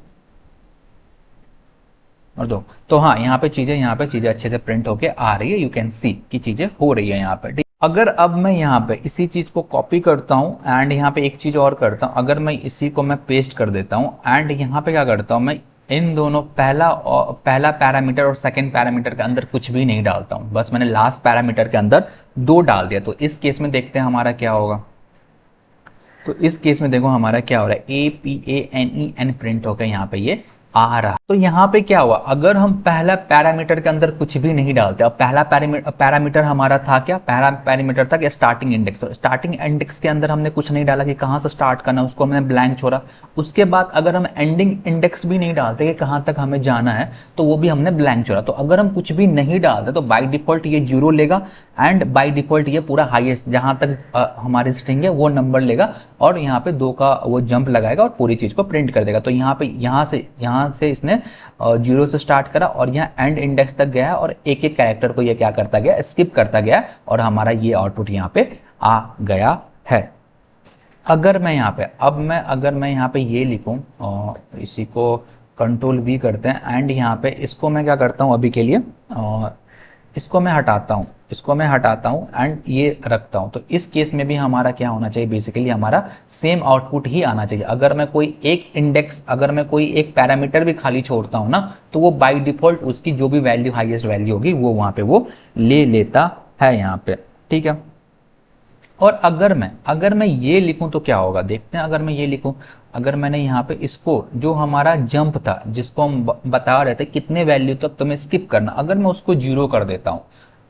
और 2। तो हाँ, यहाँ पे चीजें अच्छे से प्रिंट होके आ रही है, यू कैन सी कि चीजें हो रही है यहाँ पे। ठीक, अगर अब मैं यहाँ पे इसी चीज को कॉपी करता हूँ एंड यहाँ पे एक चीज और करता हूँ, अगर मैं इसी को मैं पेस्ट कर देता हूँ एंड यहाँ पे क्या करता हूँ, मैं इन दोनों पहला पैरामीटर और सेकंड पैरामीटर के अंदर कुछ भी नहीं डालता हूँ, बस मैंने लास्ट पैरामीटर के अंदर 2 डाल दिया। तो इस केस में देखते हैं हमारा क्या होगा। तो इस केस में देखो हमारा क्या हो रहा है, APANEN प्रिंट होकर यहाँ पे ये आ रहा। तो यहाँ पे क्या हुआ, अगर हम पहला पैरामीटर के अंदर कुछ भी नहीं डालते, अब पहला पैरामीटर हमारा था क्या, पहला पैरामीटर था कि स्टार्टिंग इंडेक्स, तो स्टार्टिंग इंडेक्स के अंदर हमने कुछ नहीं डाला कि कहाँ से स्टार्ट करना, उसको हमने ब्लैंक छोड़ा। उसके बाद अगर हम एंडिंग इंडेक्स भी नहीं डालते कि कहाँ तक हमें जाना है, तो वो भी हमने ब्लैंक छोड़ा। तो अगर हम कुछ भी नहीं डालते तो बाई डिफॉल्ट ये 0 लेगा, एंड बाई डिफॉल्ट ये पूरा हाईएस्ट जहाँ तक हमारी स्ट्रिंग है वो नंबर लेगा, और यहाँ पे 2 का वो जंप लगाएगा और पूरी चीज को प्रिंट कर देगा। तो यहाँ पे यहाँ से इसने 0 से स्टार्ट करा और यहाँ एंड इंडेक्स तक गया और एक एक कैरेक्टर को ये क्या करता गया, स्किप करता गया, और हमारा ये आउटपुट यहाँ पे आ गया है। अगर मैं यहाँ पे अगर मैं यहाँ पे ये लिखूं, इसी को कंट्रोल V करते हैं, एंड यहाँ पे इसको मैं क्या करता हूँ, अभी के लिए इसको मैं हटाता हूँ एंड ये रखता हूँ। तो इस केस में भी हमारा क्या होना चाहिए, बेसिकली हमारा सेम आउटपुट ही आना चाहिए। अगर मैं कोई एक पैरामीटर भी खाली छोड़ता हूँ ना, तो वो बाय डिफॉल्ट उसकी जो भी वैल्यू हाईएस्ट वैल्यू होगी वो वहाँ पे वो ले लेता है यहाँ पे। ठीक है, और अगर मैं ये लिखूं तो क्या होगा, देखते हैं। अगर मैं ये लिखूं, अगर मैंने यहाँ पे इसको जो हमारा जंप था, जिसको हम बता रहे थे कितने वैल्यू तक तुम्हें स्किप करना, अगर मैं उसको 0 कर देता हूँ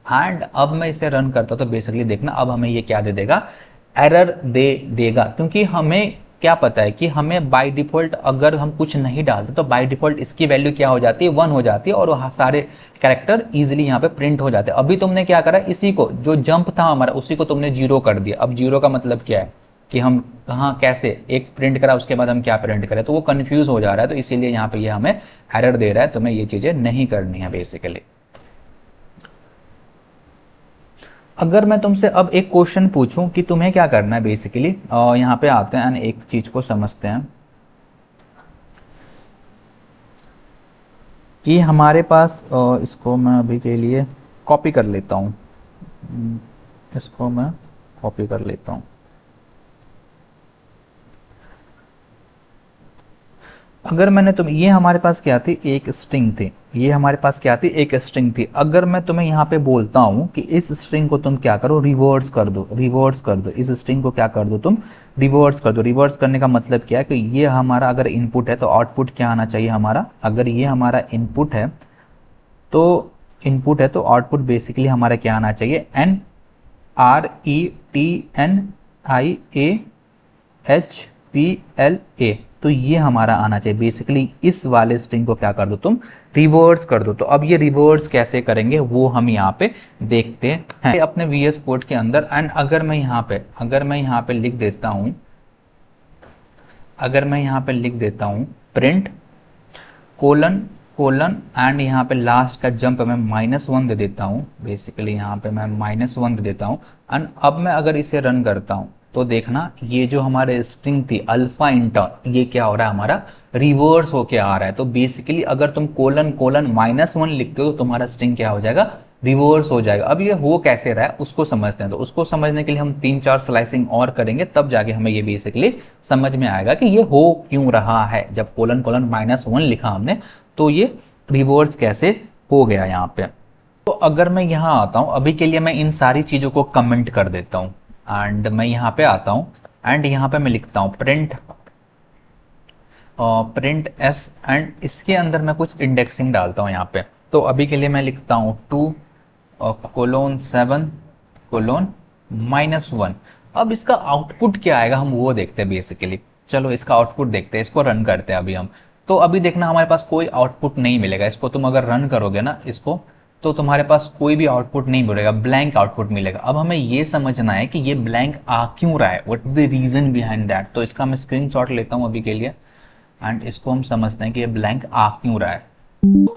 एंड अब मैं इसे रन करता हूँ, तो बेसिकली देखना अब हमें ये क्या दे देगा, एरर दे देगा। क्योंकि हमें क्या पता है कि हमें बाय डिफॉल्ट अगर हम कुछ नहीं डालते तो बाय डिफॉल्ट इसकी वैल्यू क्या हो जाती है, 1 हो जाती है, और सारे कैरेक्टर इजीली यहाँ पे प्रिंट हो जाते हैं। अभी तुमने क्या करा, इसी को जो जंप था हमारा उसी को तुमने 0 कर दिया। अब 0 का मतलब क्या है कि हम कहाँ कैसे एक प्रिंट करा, उसके बाद हम क्या प्रिंट करें, तो वो कंफ्यूज हो जा रहा है। तो इसीलिए यहाँ पे ये हमें एरर दे रहा है, तुम्हें ये चीजें नहीं करनी है बेसिकली। अगर मैं तुमसे अब एक क्वेश्चन पूछूं कि तुम्हें क्या करना है, बेसिकली यहाँ पे आते हैं एक चीज को समझते हैं ये हमारे पास इसको मैं अभी के लिए कॉपी कर लेता हूँ, इसको मैं कॉपी कर लेता हूँ। अगर मैंने तुम ये हमारे पास क्या थी, एक स्ट्रिंग थी, ये हमारे पास क्या थी, एक स्ट्रिंग थी। अगर मैं तुम्हें यहाँ पे बोलता हूँ कि इस स्ट्रिंग को तुम क्या करो, रिवर्स कर दो, रिवर्स कर दो, इस स्ट्रिंग को क्या कर दो तुम, रिवर्स कर दो। रिवर्स करने का मतलब क्या है कि ये हमारा अगर इनपुट है तो आउटपुट क्या आना चाहिए हमारा, अगर ये हमारा इनपुट है तो आउटपुट बेसिकली हमारा क्या आना चाहिए, NRETNIAHPLA। तो ये हमारा आना चाहिए बेसिकली। इस वाले स्ट्रिंग को क्या कर दो तुम, रिवर्स कर दो। तो अब ये रिवर्स कैसे करेंगे वो हम यहाँ पे देखते हैं अपने VS कोड के अंदर। एंड अगर मैं यहाँ पे लिख देता हूँ, प्रिंट कोलन एंड यहाँ पे लास्ट का जंप मैं -1 दे देता हूँ, बेसिकली यहाँ पे मैं -1 दे देता हूँ। एंड अब मैं अगर इसे रन करता हूँ तो देखना ये जो हमारे स्ट्रिंग थी अल्फा इंटर्न, ये क्या हो रहा है हमारा, रिवर्स होके आ रहा है। तो बेसिकली अगर तुम कोलन -1 लिखते हो तो तुम्हारा स्ट्रिंग क्या हो जाएगा, रिवर्स हो जाएगा। अब ये हो कैसे रहा है उसको समझते हैं। तो उसको समझने के लिए हम 3-4 स्लाइसिंग और करेंगे, तब जाके हमें ये बेसिकली समझ में आएगा कि ये हो क्यों रहा है। जब कोलन -1 लिखा हमने तो ये रिवर्स कैसे हो गया यहाँ पे। तो अगर मैं यहाँ आता हूँ, अभी के लिए मैं इन सारी चीज़ों को कमेंट कर देता हूँ एंड मैं यहाँ पे आता हूँ एंड यहाँ पे मैं लिखता हूँ प्रिंट एस एंड इसके अंदर मैं कुछ इंडेक्सिंग डालता हूँ यहाँ पे। तो अभी के लिए मैं लिखता हूँ 2:7:-1। अब इसका आउटपुट क्या आएगा हम वो देखते हैं बेसिकली। चलो इसका आउटपुट देखते हैं, इसको रन करते हैं अभी हम। तो अभी देखना हमारे पास कोई आउटपुट नहीं मिलेगा। इसको तुम अगर रन करोगे ना इसको, तो तुम्हारे पास कोई भी आउटपुट नहीं मिलेगा, ब्लैंक आउटपुट मिलेगा। अब हमें ये समझना है कि ये ब्लैंक आ क्यों रहा है, what the reason behind that. तो इसका मैं स्क्रीनशॉट लेता हूँ अभी के लिए एंड इसको हम समझते हैं कि ये ब्लैंक आ क्यों रहा है।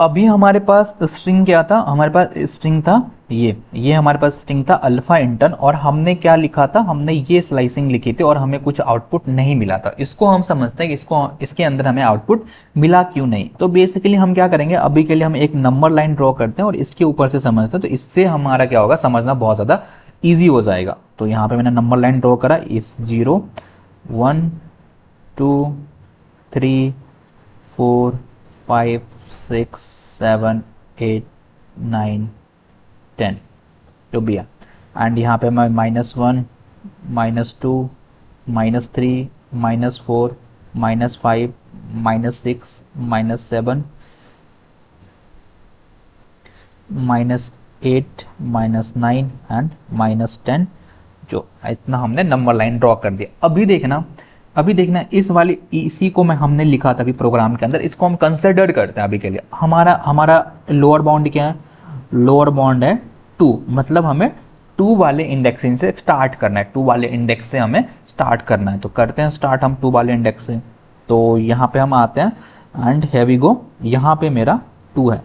अभी हमारे पास स्ट्रिंग क्या था, हमारे पास स्ट्रिंग था ये हमारे पास स्ट्रिंग था अल्फा इंटर्न, और हमने क्या लिखा था, हमने ये स्लाइसिंग लिखी थी और हमें कुछ आउटपुट नहीं मिला था। इसको हम समझते हैं कि इसके अंदर हमें आउटपुट मिला क्यों नहीं। तो बेसिकली हम क्या करेंगे, अभी के लिए हम एक नंबर लाइन ड्रॉ करते हैं और इसके ऊपर से समझते हैं। तो इससे हमारा क्या होगा, समझना बहुत ज़्यादा ईजी हो जाएगा। तो यहाँ पे मैंने नंबर लाइन ड्रॉ करा, इस 0 1 2 3 4 5 6 7 8 9 10 जो भी है। एंड यहाँ पे मैं -1 -2 -3 -4 -5 -6 -7 -8 -9 एंड -10, जो इतना हमने नंबर लाइन ड्रॉ कर दिया। अभी देखना इसी को हमने लिखा था अभी प्रोग्राम के अंदर, इसको हम कंसिडर करते हैं अभी के लिए। हमारा लोअर बाउंड क्या है, लोअर बाउंड है 2, मतलब हमें 2 वाले इंडेक्सिंग से स्टार्ट करना है, 2 वाले इंडेक्स से हमें स्टार्ट करना है। तो करते हैं स्टार्ट हम 2 वाले इंडेक्स से। तो यहाँ पे हम आते हैं एंड हियर वी गो, यहाँ पे मेरा 2 है,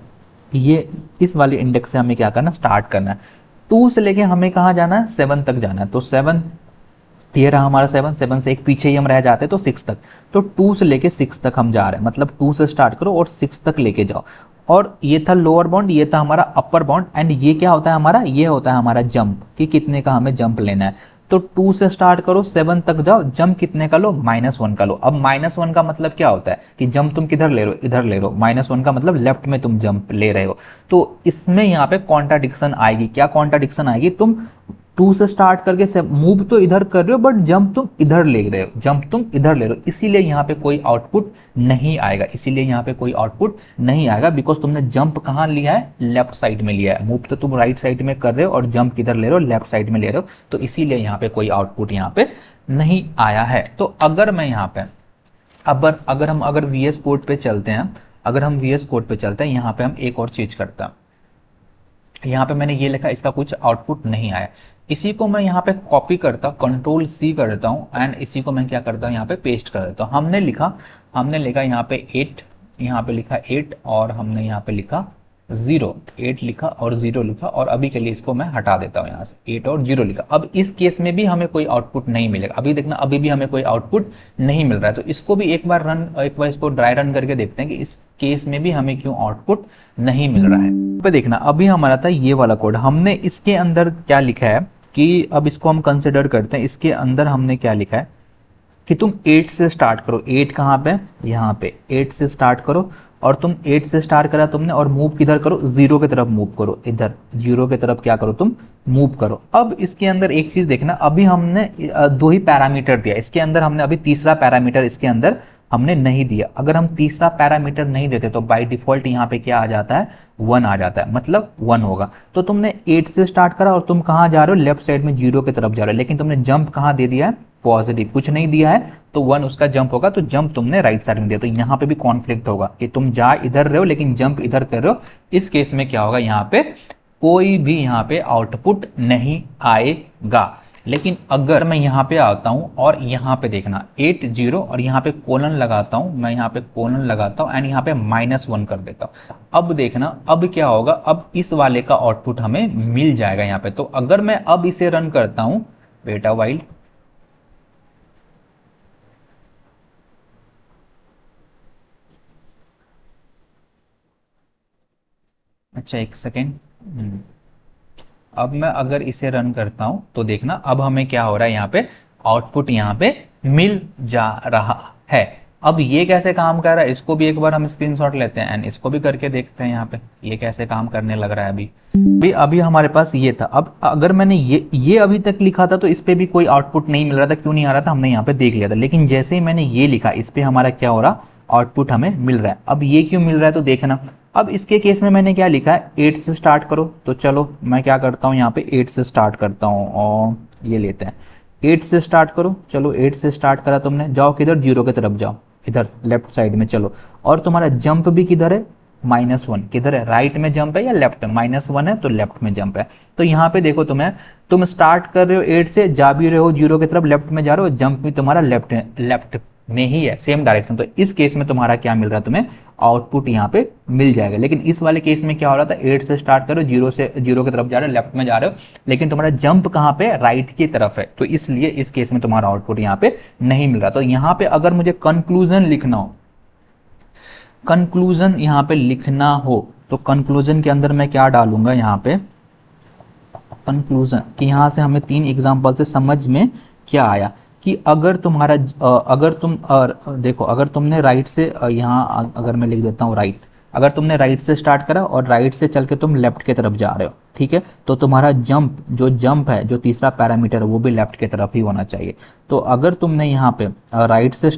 ये इस वाले इंडेक्स से हमें क्या करना है, स्टार्ट करना है। 2 से लेके हमें कहाँ जाना है, 7 तक जाना है। तो 7 ये रहा हमारा 7 से एक पीछे ही हम रह जाते हैं तो 6 तक। तो 2 से लेके 6 तक हम जा रहे हैं, मतलब 2 से स्टार्ट करो और 6 तक लेके जाओ। और ये था लोअर बाउंड, ये था हमारा अपर बाउंड। एंड ये क्या होता है हमारा, ये होता है हमारा जंप, कि कितने का हमें जंप लेना है। तो 2 से स्टार्ट करो, 7 तक जाओ, जंप कितने का लो, -1 का लो। अब -1 का मतलब क्या होता है कि जंप तुम किधर ले रहे हो, इधर ले रहे हो। -1 का मतलब लेफ्ट में तुम जंप ले रहे हो। तो इसमें यहाँ पे कॉन्ट्राडिक्शन आएगी। क्या कॉन्ट्राडिक्शन आएगी, तुम 2 से स्टार्ट करके मूव तो इधर कर रहे हो बट जंप तुम इधर ले रहे हो, इसीलिए यहाँ पे कोई आउटपुट नहीं आएगा, बिकॉज तुमने जंप कहाँ लिया है, लेफ्ट साइड में लिया है। मूव तो तुम राइट साइड में कर रहे हो और जंप किधर ले रहे हो, लेफ्ट साइड में ले रहे हो। तो इसीलिए यहाँ पे कोई आउटपुट यहाँ पे नहीं आया है। तो अगर मैं यहाँ पे अगर VS कोड पे चलते हैं, यहाँ पे हम एक और चीज करते हैं। यहाँ पे मैंने ये लिखा, इसका कुछ आउटपुट नहीं आया। इसी को मैं यहाँ पे कॉपी करता, Ctrl+C करता हूँ एंड इसी को मैं क्या करता हूँ, यहाँ पे पेस्ट कर देता हूँ। हमने लिखा यहाँ पे 8, यहाँ पे लिखा 8 और हमने यहाँ पे लिखा जीरो, 8 लिखा और 0 लिखा, और अभी के लिए इसको मैं हटा देता हूँ यहाँ से, 8 और 0 लिखा। अब इस केस में भी हमें कोई आउटपुट नहीं मिलेगा। अभी देखना, अभी भी हमें कोई आउटपुट नहीं मिल रहा है। तो इसको भी एक बार इसको ड्राई रन करके देखते हैं कि इस केस में भी हमें क्यों आउटपुट नहीं मिल रहा है। पे देखना, अभी हमारा था ये वाला कोड, हमने इसके अंदर क्या लिखा है कि अब इसको हम कंसिडर करते हैं। इसके अंदर हमने क्या लिखा है कि तुम 8 से स्टार्ट करो। 8 कहाँ पे, यहाँ पे 8 से स्टार्ट करो, और तुम 8 से स्टार्ट करा तुमने, और मूव किधर करो, 0 की तरफ मूव करो, इधर 0 की तरफ क्या करो, तुम मूव करो। अब इसके अंदर एक चीज देखना, अभी हमने दो ही पैरामीटर दिया इसके अंदर, हमने अभी तीसरा पैरामीटर इसके अंदर हमने नहीं दिया। अगर हम तीसरा पैरामीटर नहीं देते तो बाय डिफॉल्ट यहाँ पे क्या आ जाता है, 1 आ जाता है, मतलब 1 होगा। तो तुमने 8 से स्टार्ट करा और तुम कहाँ जा रहे हो, लेफ्ट साइड में 0 की तरफ जा रहे हो, लेकिन तुमने जंप कहाँ दे दिया है, पॉजिटिव, कुछ नहीं दिया है, तो 1 उसका जंप होगा। तो जंप तुमने राइट साइड में दिया, तो यहाँ पे भी कॉन्फ्लिक्ट होगा कि तुम जा इधर रहे हो लेकिन जंप इधर कर रहे हो। इस केस में क्या होगा, यहाँ पे कोई भी यहाँ पे आउटपुट नहीं आएगा। लेकिन अगर मैं यहाँ पे आता हूँ और यहाँ पे देखना 8 0 और यहाँ पे कोलन लगाता हूँ, मैं यहाँ पे कोलन लगाता हूँ एंड यहाँ पे -1 कर देता हूँ। अब देखना, अब क्या होगा, अब इस वाले का आउटपुट हमें मिल जाएगा यहाँ पे। तो अगर मैं अब इसे रन करता हूँ, बेटा वाइल्ड, अच्छा एक सेकेंड, अब मैं अगर इसे रन करता हूं तो देखना अब हमें क्या हो रहा है, यहाँ पे आउटपुट यहाँ पे मिल जा रहा है। अब ये कैसे काम कर रहा है, इसको भी एक बार हम स्क्रीनशॉट लेते हैं एंड इसको भी करके देखते हैं यहाँ पे ये कैसे काम करने लग रहा है। अभी हमारे पास ये था। अब अगर मैंने ये अभी तक लिखा था तो इस पे भी कोई आउटपुट नहीं मिल रहा था, क्यों नहीं आ रहा था, हमने यहाँ पे देख लिया था। लेकिन जैसे ही मैंने ये लिखा, इस पे हमारा क्या हो रहा, आउटपुट हमें मिल रहा है। अब ये क्यों मिल रहा है तो देखना, अब इसके केस में मैंने क्या लिखा है, 8 से स्टार्ट करो। तो चलो मैं क्या करता हूँ, यहाँ पे 8 से स्टार्ट करता हूँ और ये लेते हैं 8 से स्टार्ट करो। चलो 8 से स्टार्ट करा तुमने, जाओ किधर, 0 की तरफ जाओ, इधर लेफ्ट साइड में चलो। और तुम्हारा जंप भी किधर है, -1, किधर है, राइट में जंप है या लेफ्ट में, -1 है तो लेफ्ट में जंप है। तो यहाँ पे देखो, तुम स्टार्ट कर रहे हो 8 से, जा भी रहे हो 0 की तरफ, लेफ्ट में जा रहे हो, जंप भी तुम्हारा लेफ्ट में ही है, सेम डायरेक्शन। तो इस केस में तुम्हारा क्या मिल रहा है, तुम्हें आउटपुट यहाँ पे मिल जाएगा। लेकिन इस वाले केस में क्या हो रहा था, 8 से स्टार्ट करो, 0 की तरफ जा रहे हो, लेफ्ट में जा रहे हो, लेकिन तुम्हारा जंप कहाँ पे, राइट की तरफ है। तो इसलिए इस केस में तुम्हारा आउटपुट यहाँ पे नहीं मिल रहा। तो यहाँ पे अगर मुझे कंक्लूजन लिखना हो, कंक्लूजन यहाँ पे लिखना हो तो कंक्लूजन के अंदर मैं क्या डालूंगा, यहाँ पे कंक्लूजन कि यहाँ से हमें 3 एग्जांपल से समझ में क्या आया कि अगर तुम्हारा अगर तुम देखो, अगर तुमने राइट से यहाँ अगर मैं लिख देता हूँ राइट, अगर तुमने राइट से स्टार्ट करा और राइट से चल के तुम लेफ्ट की तरफ जा रहे हो, ठीक है, तो तुम्हारा जंप है, जो तीसरा पैरामीटर है, वो भी लेफ्ट की तरफ ही होना चाहिए। तो अगर तुमने यहाँ पे लेफ्ट से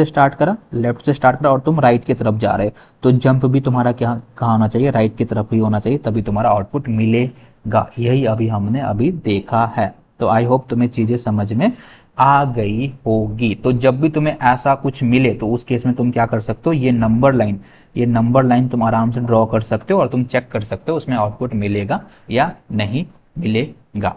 स्टार्ट करा और तुम राइट की तरफ जा रहे हो, तो जंप भी तुम्हारा कहाँ होना चाहिए, राइट की तरफ ही होना चाहिए, तभी तुम्हारा आउटपुट मिलेगा। यही अभी हमने देखा है। तो आई होप तुम्हें चीजें समझ में आ गई होगी। तो जब भी तुम्हें ऐसा कुछ मिले तो उस केस में तुम क्या कर सकते हो, ये नंबर लाइन तुम आराम से ड्रॉ कर सकते हो और तुम चेक कर सकते हो उसमें आउटपुट मिलेगा या नहीं मिलेगा।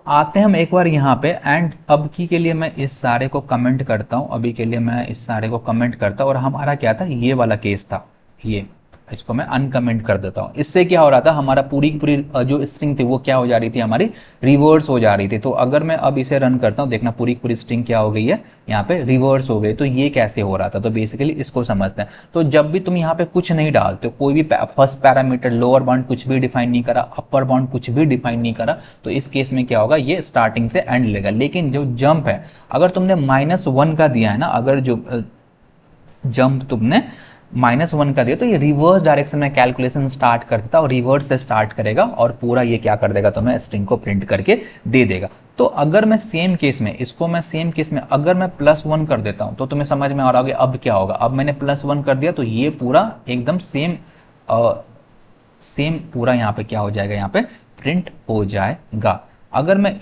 आते हैं हम एक बार यहाँ पे, एंड अब की के लिए मैं इस सारे को कमेंट करता हूँ, अभी के लिए मैं इस सारे को कमेंट करता हूँ। और हमारा क्या था, ये वाला केस था, ये इसको मैं अनकमेंट कर देता हूँ। इससे क्या हो रहा था, हमारा पूरी की पूरी जो स्ट्रिंग थी वो क्या हो जा रही थी, हमारी रिवर्स हो जा रही थी। तो अगर मैं अब इसे रन करता हूँ, देखना पूरी की पूरी स्ट्रिंग क्या हो गई है, यहाँ पे रिवर्स हो गई। तो ये कैसे हो रहा था, तो बेसिकली इसको समझते हैं। तो जब भी तुम यहाँ पे कुछ नहीं डालते, कोई भी फर्स्ट पैरामीटर, लोअर बाउंड कुछ भी डिफाइन नहीं करा, अपर बाउंड कुछ भी डिफाइन नहीं करा, तो इस केस में क्या होगा, ये स्टार्टिंग से एंड लेगा। लेकिन जो जंप है, अगर तुमने -1 का दिया है ना, अगर जो जंप तुमने -1 का दिया, तो ये रिवर्स डायरेक्शन में कैलकुलेशन स्टार्ट करता है और रिवर्स से स्टार्ट करेगा और पूरा ये क्या कर देगा, तुम्हें स्ट्रिंग को प्रिंट करके दे देगा। तो अगर मैं सेम केस में अगर मैं +1 कर देता हूं तो तुम्हें समझ में आ रहा होगा अब क्या होगा। अब मैंने +1 कर दिया तो ये पूरा एकदम सेम पूरा यहाँ पे क्या हो जाएगा, यहाँ पे प्रिंट हो जाएगा। अगर मैं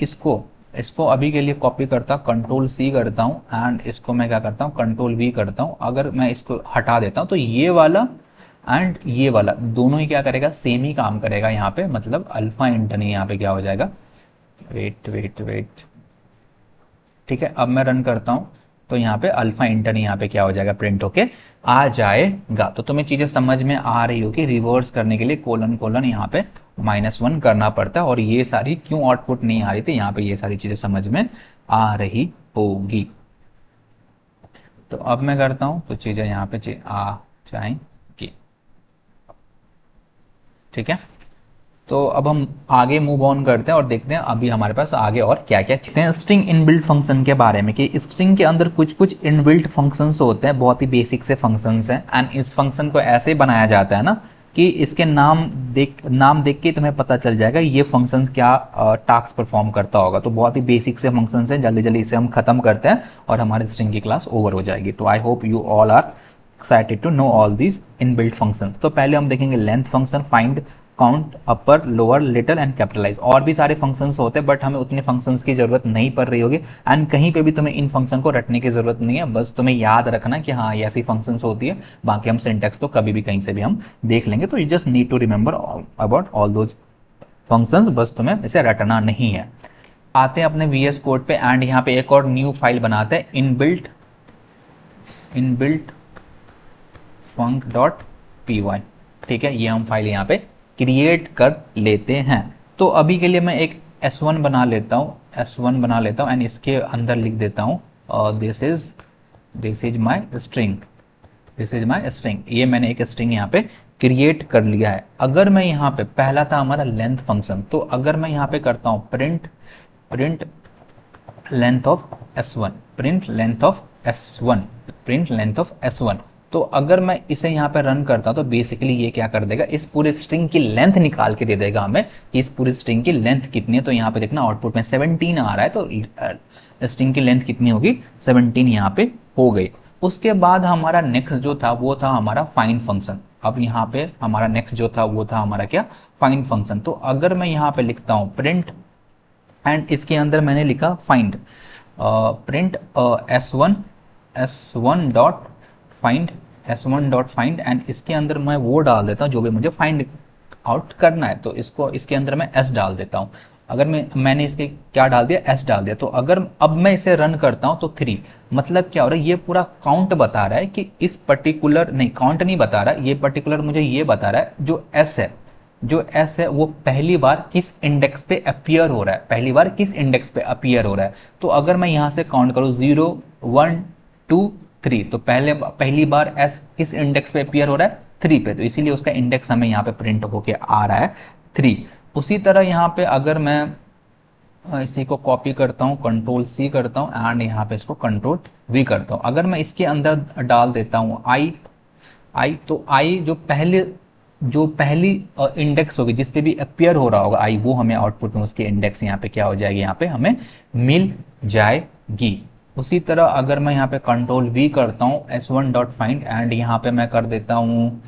इसको अभी के लिए कॉपी करता, Ctrl+C करता हूँ एंड इसको मैं क्या करता हूँ, Ctrl+V करता हूँ। अगर मैं इसको हटा देता हूँ तो ये वाला एंड ये वाला दोनों ही क्या करेगा, सेम ही काम करेगा यहाँ पे, मतलब अल्फा इंटन यहाँ पे क्या हो जाएगा, वेट, ठीक है। अब मैं रन करता हूँ तो यहाँ पे अल्फा इंटन यहाँ पे क्या हो जाएगा, प्रिंट होके आ जाएगा। तो तुम्हें चीज़ें समझ में आ रही हो कि रिवर्स करने के लिए कोलन कोलन यहाँ पे -1 करना पड़ता है, और ये सारी क्यों आउटपुट नहीं आ रही थी, यहाँ पे ये सारी चीज़ें समझ में आ रही होगी। तो अब मैं करता हूँ तो चीज़ें यहाँ पे आ जाएंगी। ठीक है, तो अब हम आगे मूव ऑन करते हैं और देखते हैं अभी हमारे पास आगे और क्या क्या चीज़ें हैं स्ट्रिंग इनबिल्ट फंक्शन के बारे में, कि स्ट्रिंग के अंदर कुछ कुछ इनबिल्ट फंक्शंस होते हैं, बहुत ही बेसिक से फंक्शंस हैं। एंड इस फंक्शन को ऐसे बनाया जाता है ना कि इसके नाम देख के तुम्हें पता चल जाएगा ये फंक्शंस क्या टास्क परफॉर्म करता होगा। तो बहुत ही बेसिक से फंक्शंस हैं, जल्दी जल्दी इसे हम खत्म करते हैं और हमारी स्ट्रिंग की क्लास ओवर हो जाएगी। तो I hope you all are excited to know all these inbuilt functions. तो पहले हम देखेंगे length function, find, count, upper, lower, little and capitalize. और भी सारे फंक्शंस होते हैं बट हमें उतने फंक्शंस की जरूरत नहीं पड़ रही होगी, एंड कहीं पे भी तुम्हें इन फंक्शन को रटने की जरूरत नहीं है। बस तुम्हें याद रखना कि हाँ ये ऐसी फंक्शंस होती है, बाकी हम सिंटैक्स तो कभी भी कहीं से भी हम देख लेंगे। तो you just need to remember about all those functions, बस तुम्हें इसे रटना नहीं है। आते हैं अपने VS कोड पे, एंड यहाँ पे एक और न्यू फाइल बनाते हैं, इनबिल्ट func.py। ठीक है, ये हम फाइल यहाँ पे क्रिएट कर लेते हैं। तो अभी के लिए मैं एक S1 बना लेता हूँ, एंड इसके अंदर लिख देता हूँ दिस इज माई स्ट्रिंग। ये मैंने एक स्ट्रिंग यहाँ पे क्रिएट कर लिया है। अगर मैं यहाँ पे, पहला था हमारा लेंथ फंक्शन, तो अगर मैं यहाँ पे करता हूँ print length of S1, print length of S1, तो अगर मैं इसे यहाँ पे रन करता हूँ तो बेसिकली ये क्या कर देगा, इस पूरे स्ट्रिंग की लेंथ निकाल के दे देगा हमें कि इस पूरी स्ट्रिंग की लेंथ कितनी है। तो यहाँ पे देखना आउटपुट में 17 आ रहा है, तो स्ट्रिंग की लेंथ कितनी होगी, 17 यहाँ पे हो गई। उसके बाद हमारा नेक्स्ट जो था वो था हमारा फाइंड फंक्शन। अब यहाँ पे हमारा नेक्स्ट जो था वो था हमारा क्या, फाइंड फंक्शन। तो अगर मैं यहाँ पे लिखता हूँ प्रिंट, एंड इसके अंदर मैंने लिखा find, print S1 dot find, and इसके अंदर मैं वो डाल देता हूँ जो भी मुझे फाइंड आउट करना है। तो इसके अंदर मैं S डाल देता हूँ। अगर मैंने इसके क्या डाल दिया, S डाल दिया। तो अगर अब मैं इसे रन करता हूँ तो 3, मतलब क्या हो रहा है, ये पूरा काउंट बता रहा है कि इस पर्टिकुलर, नहीं काउंट नहीं बता रहा है, ये पर्टिकुलर मुझे ये बता रहा है जो S है वो पहली बार किस इंडेक्स पे अपीयर हो रहा है, तो अगर मैं यहाँ से काउंट करूँ 0 1 2 3, तो पहली बार S किस इंडेक्स पे अपीयर हो रहा है, 3 पे, तो इसीलिए उसका इंडेक्स हमें यहाँ पे प्रिंट होके आ रहा है 3। उसी तरह यहाँ पे अगर मैं इसी को कॉपी करता हूँ, Ctrl+C करता हूँ, एंड यहाँ पे इसको Ctrl+V करता हूँ। अगर मैं इसके अंदर डाल देता हूँ I, तो I जो पहली इंडेक्स होगी जिस पे भी अपीयर हो रहा होगा I, वो हमें आउटपुट में उसकी इंडेक्स यहाँ पे क्या हो जाएगी, यहाँ पे हमें मिल जाएगी। उसी तरह अगर मैं यहाँ पे Ctrl+V करता हूँ S1.find, एंड यहाँ पे मैं कर देता हूँ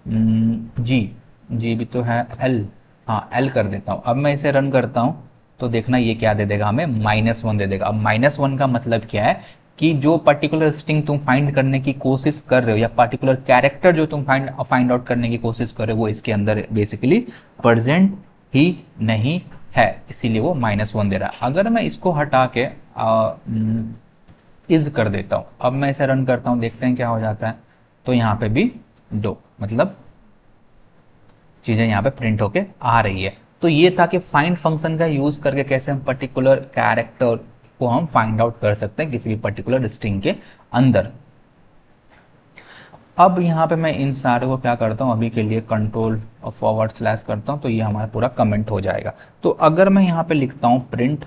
जी भी तो है L, हाँ L कर देता हूँ। अब मैं इसे रन करता हूँ तो देखना ये क्या दे देगा, हमें -1 दे देगा। अब -1 का मतलब क्या है कि जो पर्टिकुलर स्ट्रिंग तुम फाइंड करने की कोशिश कर रहे हो, या पर्टिकुलर कैरेक्टर जो तुम फाइंड आउट करने की कोशिश कर रहे हो, वो इसके अंदर बेसिकली प्रेजेंट ही नहीं है, इसीलिए वो -1 दे रहा है। अगर मैं इसको हटा के इज कर देता हूँ, अब मैं इसे रन करता हूँ, देखते हैं क्या हो जाता है। तो यहाँ पे भी 2, मतलब चीज़ें यहाँ पे प्रिंट होके आ रही है। तो ये था कि फाइंड फंक्शन का यूज़ करके कैसे हम पर्टिकुलर कैरेक्टर को हम फाइंड आउट कर सकते हैं किसी भी पर्टिकुलर स्ट्रिंग के अंदर। अब यहाँ पे मैं इन सारे को क्या करता हूँ, अभी के लिए Ctrl// करता हूँ, तो ये हमारा पूरा कमेंट हो जाएगा। तो अगर मैं यहाँ पे लिखता हूँ प्रिंट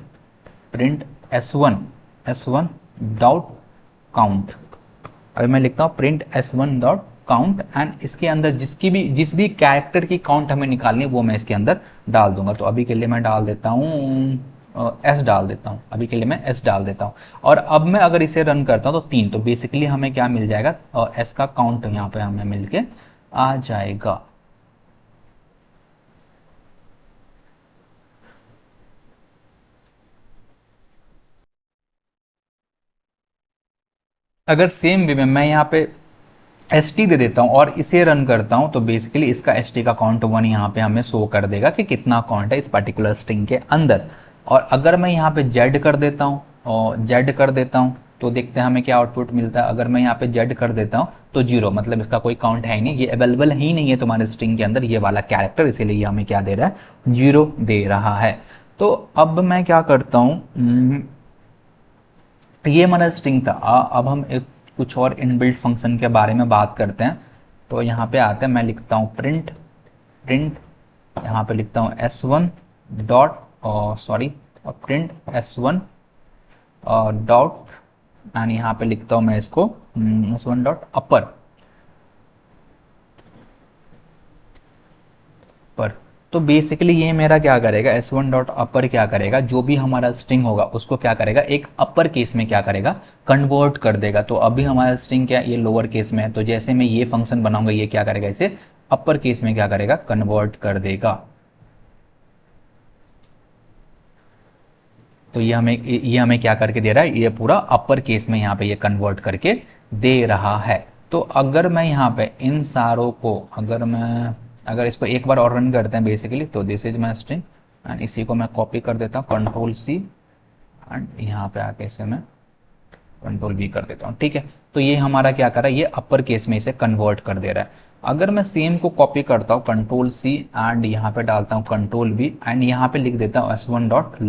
S1 डॉट काउंट, अभी मैं लिखता हूँ print S1 dot count, and इसके अंदर जिस भी कैरेक्टर की काउंट हमें निकालनी है वो मैं इसके अंदर डाल दूंगा। तो अभी के लिए मैं डाल देता हूँ S डाल देता हूँ, अभी के लिए मैं S डाल देता हूँ। और अब मैं अगर इसे रन करता हूँ तो 3, तो बेसिकली हमें क्या मिल जाएगा, और S का काउंट यहाँ पे हमें मिल के आ जाएगा। अगर सेम वे में मैं यहाँ पे ST दे देता हूँ और इसे रन करता हूँ तो बेसिकली इसका ST का काउंट 1 यहाँ पे हमें शो कर देगा कि कितना काउंट है इस पर्टिकुलर स्ट्रिंग के अंदर। और अगर मैं यहाँ पे Z कर देता हूँ तो देखते हैं हमें क्या आउटपुट मिलता है। अगर मैं यहाँ पे Z कर देता हूँ तो 0, मतलब इसका कोई काउंट है ही नहीं, ये अवेलेबल ही नहीं है तुम्हारे स्ट्रिंग के अंदर ये वाला कैरेक्टर, इसीलिए ये हमें क्या दे रहा है, 0 दे रहा है। तो अब मैं क्या करता हूँ, ये हमारा स्ट्रिंग था। अब हम एक कुछ और इनबिल्ट फंक्शन के बारे में बात करते हैं। तो यहाँ पे आते हैं, मैं लिखता हूँ प्रिंट प्रिंट यहाँ पे लिखता हूँ s1 dot sorry print s1 dot and यहाँ पे लिखता हूँ मैं इसको s1 डॉट अपर पर। तो बेसिकली ये मेरा क्या करेगा, s1 डॉट अपर क्या करेगा, जो भी हमारा स्ट्रिंग होगा उसको क्या करेगा, एक अपर केस में क्या करेगा, कन्वर्ट कर देगा। तो अभी हमारा स्ट्रिंग क्या ये लोअर केस में है, तो जैसे मैं ये फंक्शन बनाऊंगा ये क्या करेगा, इसे अपर केस में क्या करेगा, कन्वर्ट कर देगा। तो ये हमें क्या करके दे रहा है, ये पूरा अपर केस में यहाँ पे ये कन्वर्ट करके दे रहा है। तो अगर मैं यहाँ पे इन सारों को अगर इसको एक बार और रन करते हैं बेसिकली, तो this is my string and इसी को मैं कॉपी कर देता हूँ Ctrl+C एंड यहाँ पे आके इसे मैं Ctrl+V कर देता हूँ। ठीक है, तो ये हमारा क्या कर रहा है, ये अपर केस में इसे कन्वर्ट कर दे रहा है। अगर मैं सेम को कॉपी करता हूँ Ctrl+C एंड यहाँ पे डालता हूँ Ctrl+V एंड यहाँ पे लिख देता हूँ s1 डॉट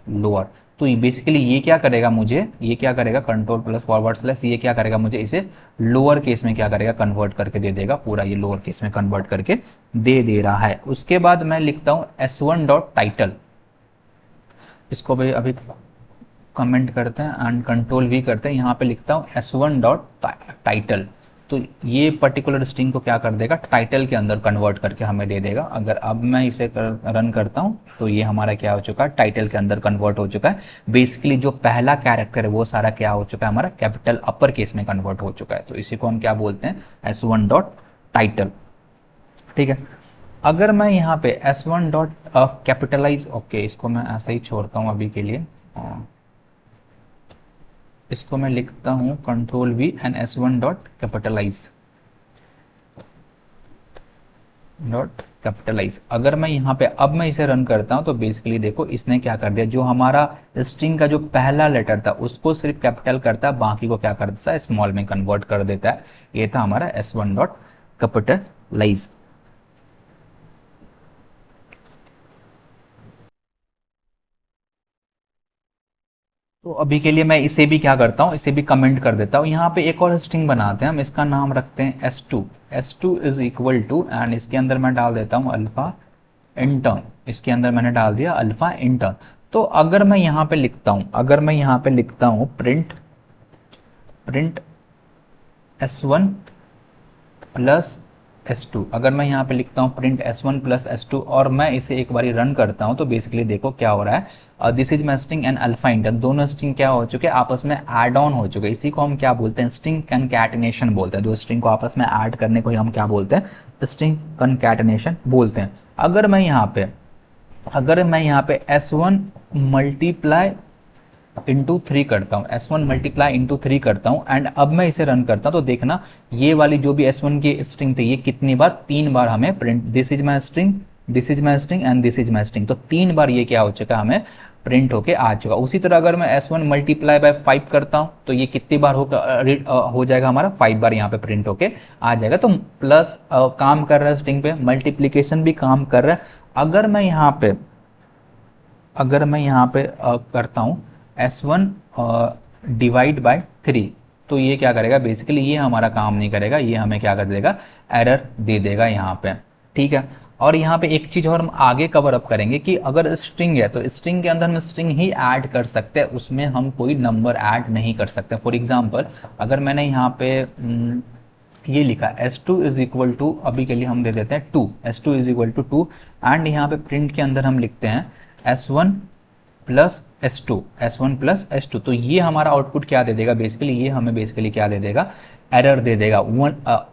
लोअर, तो बेसिकली ये क्या करेगा मुझे, ये क्या करेगा Ctrl+/, ये क्या करेगा मुझे इसे लोअर केस में क्या करेगा, कन्वर्ट करके दे देगा, पूरा ये लोअर केस में कन्वर्ट करके दे रहा है। उसके बाद मैं लिखता हूँ s1 डॉट टाइटल, इसको भी अभी कमेंट करते हैं एंड Ctrl+V करते हैं, यहाँ पे लिखता हूँ s1 डॉट टाइटल। तो ये पर्टिकुलर स्ट्रिंग को क्या कर देगा, टाइटल के अंदर कन्वर्ट करके हमें दे देगा। अगर अब मैं इसे रन करता हूँ तो ये हमारा क्या हो चुका है, टाइटल के अंदर कन्वर्ट हो चुका है। बेसिकली जो पहला कैरेक्टर है वो सारा क्या हो चुका है, हमारा कैपिटल अपर केस में कन्वर्ट हो चुका है। तो इसी को हम क्या बोलते हैं, s1 डॉट टाइटल। ठीक है, अगर मैं यहाँ पे s1 डॉट कैपिटलाइज, ओके इसको मैं ऐसे ही छोड़ता हूँ अभी के लिए, इसको मैं लिखता हूँ Ctrl+V and s1 dot capitalise. अगर मैं यहाँ पे अब मैं इसे रन करता हूँ तो बेसिकली देखो इसने क्या कर दिया, जो हमारा स्ट्रिंग का जो पहला लेटर था उसको सिर्फ कैपिटल करता है, बाकी को क्या कर देता है, स्मॉल में कन्वर्ट कर देता है। ये था हमारा s1 डॉट कैपिटलाइज। तो अभी के लिए मैं इसे भी क्या करता हूँ, इसे भी कमेंट कर देता हूँ। यहाँ पे एक और स्ट्रिंग बनाते हैं हम, इसका नाम रखते हैं s2 is equal to and इसके अंदर मैं डाल देता हूँ अल्फा इंटर्न, इसके अंदर मैंने डाल दिया अल्फा इंटर्न। तो अगर मैं यहाँ पे लिखता हूँ प्रिंट s1 प्लस s2, अगर मैं यहाँ पे लिखता हूँ प्रिंट s1 प्लस s2 और मैं इसे एक बारी रन करता हूँ तो बेसिकली देखो क्या हो रहा है, this is my string and alpha inter, दोनों स्ट्रिंग क्या हो चुके हैं, आपस में ऐड ऑन हो चुके हैं। इसी को हम क्या बोलते हैं, स्ट्रिंग कनकैटिनेशन बोलते हैं। दो स्ट्रिंग को आपस में ऐड करने को ही हम क्या बोलते हैं, स्ट्रिंग कनकैटिनेशन बोलते हैं। अगर मैं यहाँ पे s1 मल्टीप्लाई इंटू 3 करता हूँ, s1 मल्टीप्लाई इंटू 3 करता हूँ एंड अब मैं इसे रन करता हूँ तो देखना ये वाली जो भी s1 की स्ट्रिंग थी ये कितनी बार, 3 बार हमें print, this is my string and this is my string, तो 3 बार ये क्या हो चुका हमें प्रिंट होके आ चुका। उसी तरह अगर मैं s1 मल्टीप्लाई बाय 5 करता हूँ तो ये कितनी बार हो जाएगा हमारा, 5 बार यहाँ पे प्रिंट होके आ जाएगा। तो प्लस काम कर रहा है स्ट्रिंग पे, मल्टीप्लीकेशन भी काम कर रहा है। अगर मैं यहाँ पे करता हूँ s1 डिवाइड बाय 3 तो ये क्या करेगा, बेसिकली ये हमारा काम नहीं करेगा, ये हमें क्या कर देगा, एरर दे देगा यहाँ पे। ठीक है, और यहाँ पे एक चीज़ और हम आगे कवर अप करेंगे कि अगर स्ट्रिंग है तो स्ट्रिंग के अंदर हम स्ट्रिंग ही ऐड कर सकते हैं, उसमें हम कोई नंबर ऐड नहीं कर सकते। फॉर एग्जांपल अगर मैंने यहाँ पे ये लिखा s2 इज इक्वल टू, अभी के लिए हम दे देते हैं 2, s2 is equal to 2 and यहाँ पे प्रिंट के अंदर हम लिखते हैं s1 प्लस s2, तो ये हमारा आउटपुट क्या दे देगा, बेसिकली ये हमें बेसिकली क्या दे देगा, एरर दे देगा।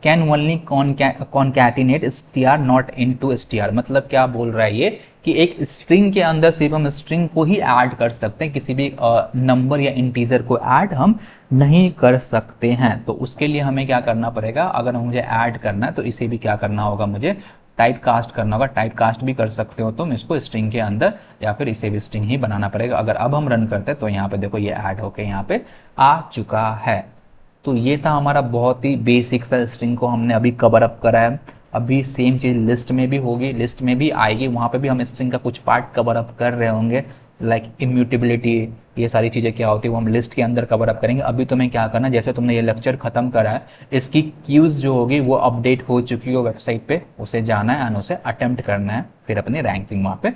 Can only concatenate str not into str, मतलब क्या बोल रहा है ये कि एक स्ट्रिंग के अंदर सिर्फ हम स्ट्रिंग को ही ऐड कर सकते हैं, किसी भी नंबर या इंटीजर को ऐड हम नहीं कर सकते हैं। तो उसके लिए हमें क्या करना पड़ेगा, अगर मुझे ऐड करना है तो इसे भी क्या करना होगा, मुझे टाइप कास्ट करना होगा। टाइप कास्ट भी कर सकते हो तुम इसको स्ट्रिंग के अंदर, या फिर इसे भी स्ट्रिंग ही बनाना पड़ेगा। अगर अब हम रन करते हैं तो यहाँ पे देखो ये ऐड होके यहाँ पे आ चुका है। तो ये था हमारा बहुत ही बेसिक सा स्ट्रिंग को हमने अभी कवर अप करा है। अभी सेम चीज़ लिस्ट में भी होगी, लिस्ट में भी आएगी, वहाँ पे भी हम स्ट्रिंग का कुछ पार्ट कवर अप कर रहे होंगे, लाइक इम्यूटेबिलिटी, ये सारी चीज़ें क्या होती है वो हम लिस्ट के अंदर कवर अप करेंगे। अभी तुम्हें क्या करना है, जैसे तुमने ये लेक्चर खत्म करा है, इसकी क्यूज़ जो होगी वो अपडेट हो चुकी हो वेबसाइट पे, उसे जाना है एंड उसे अटेम्प्ट करना है, फिर अपनी रैंकिंग वहाँ पे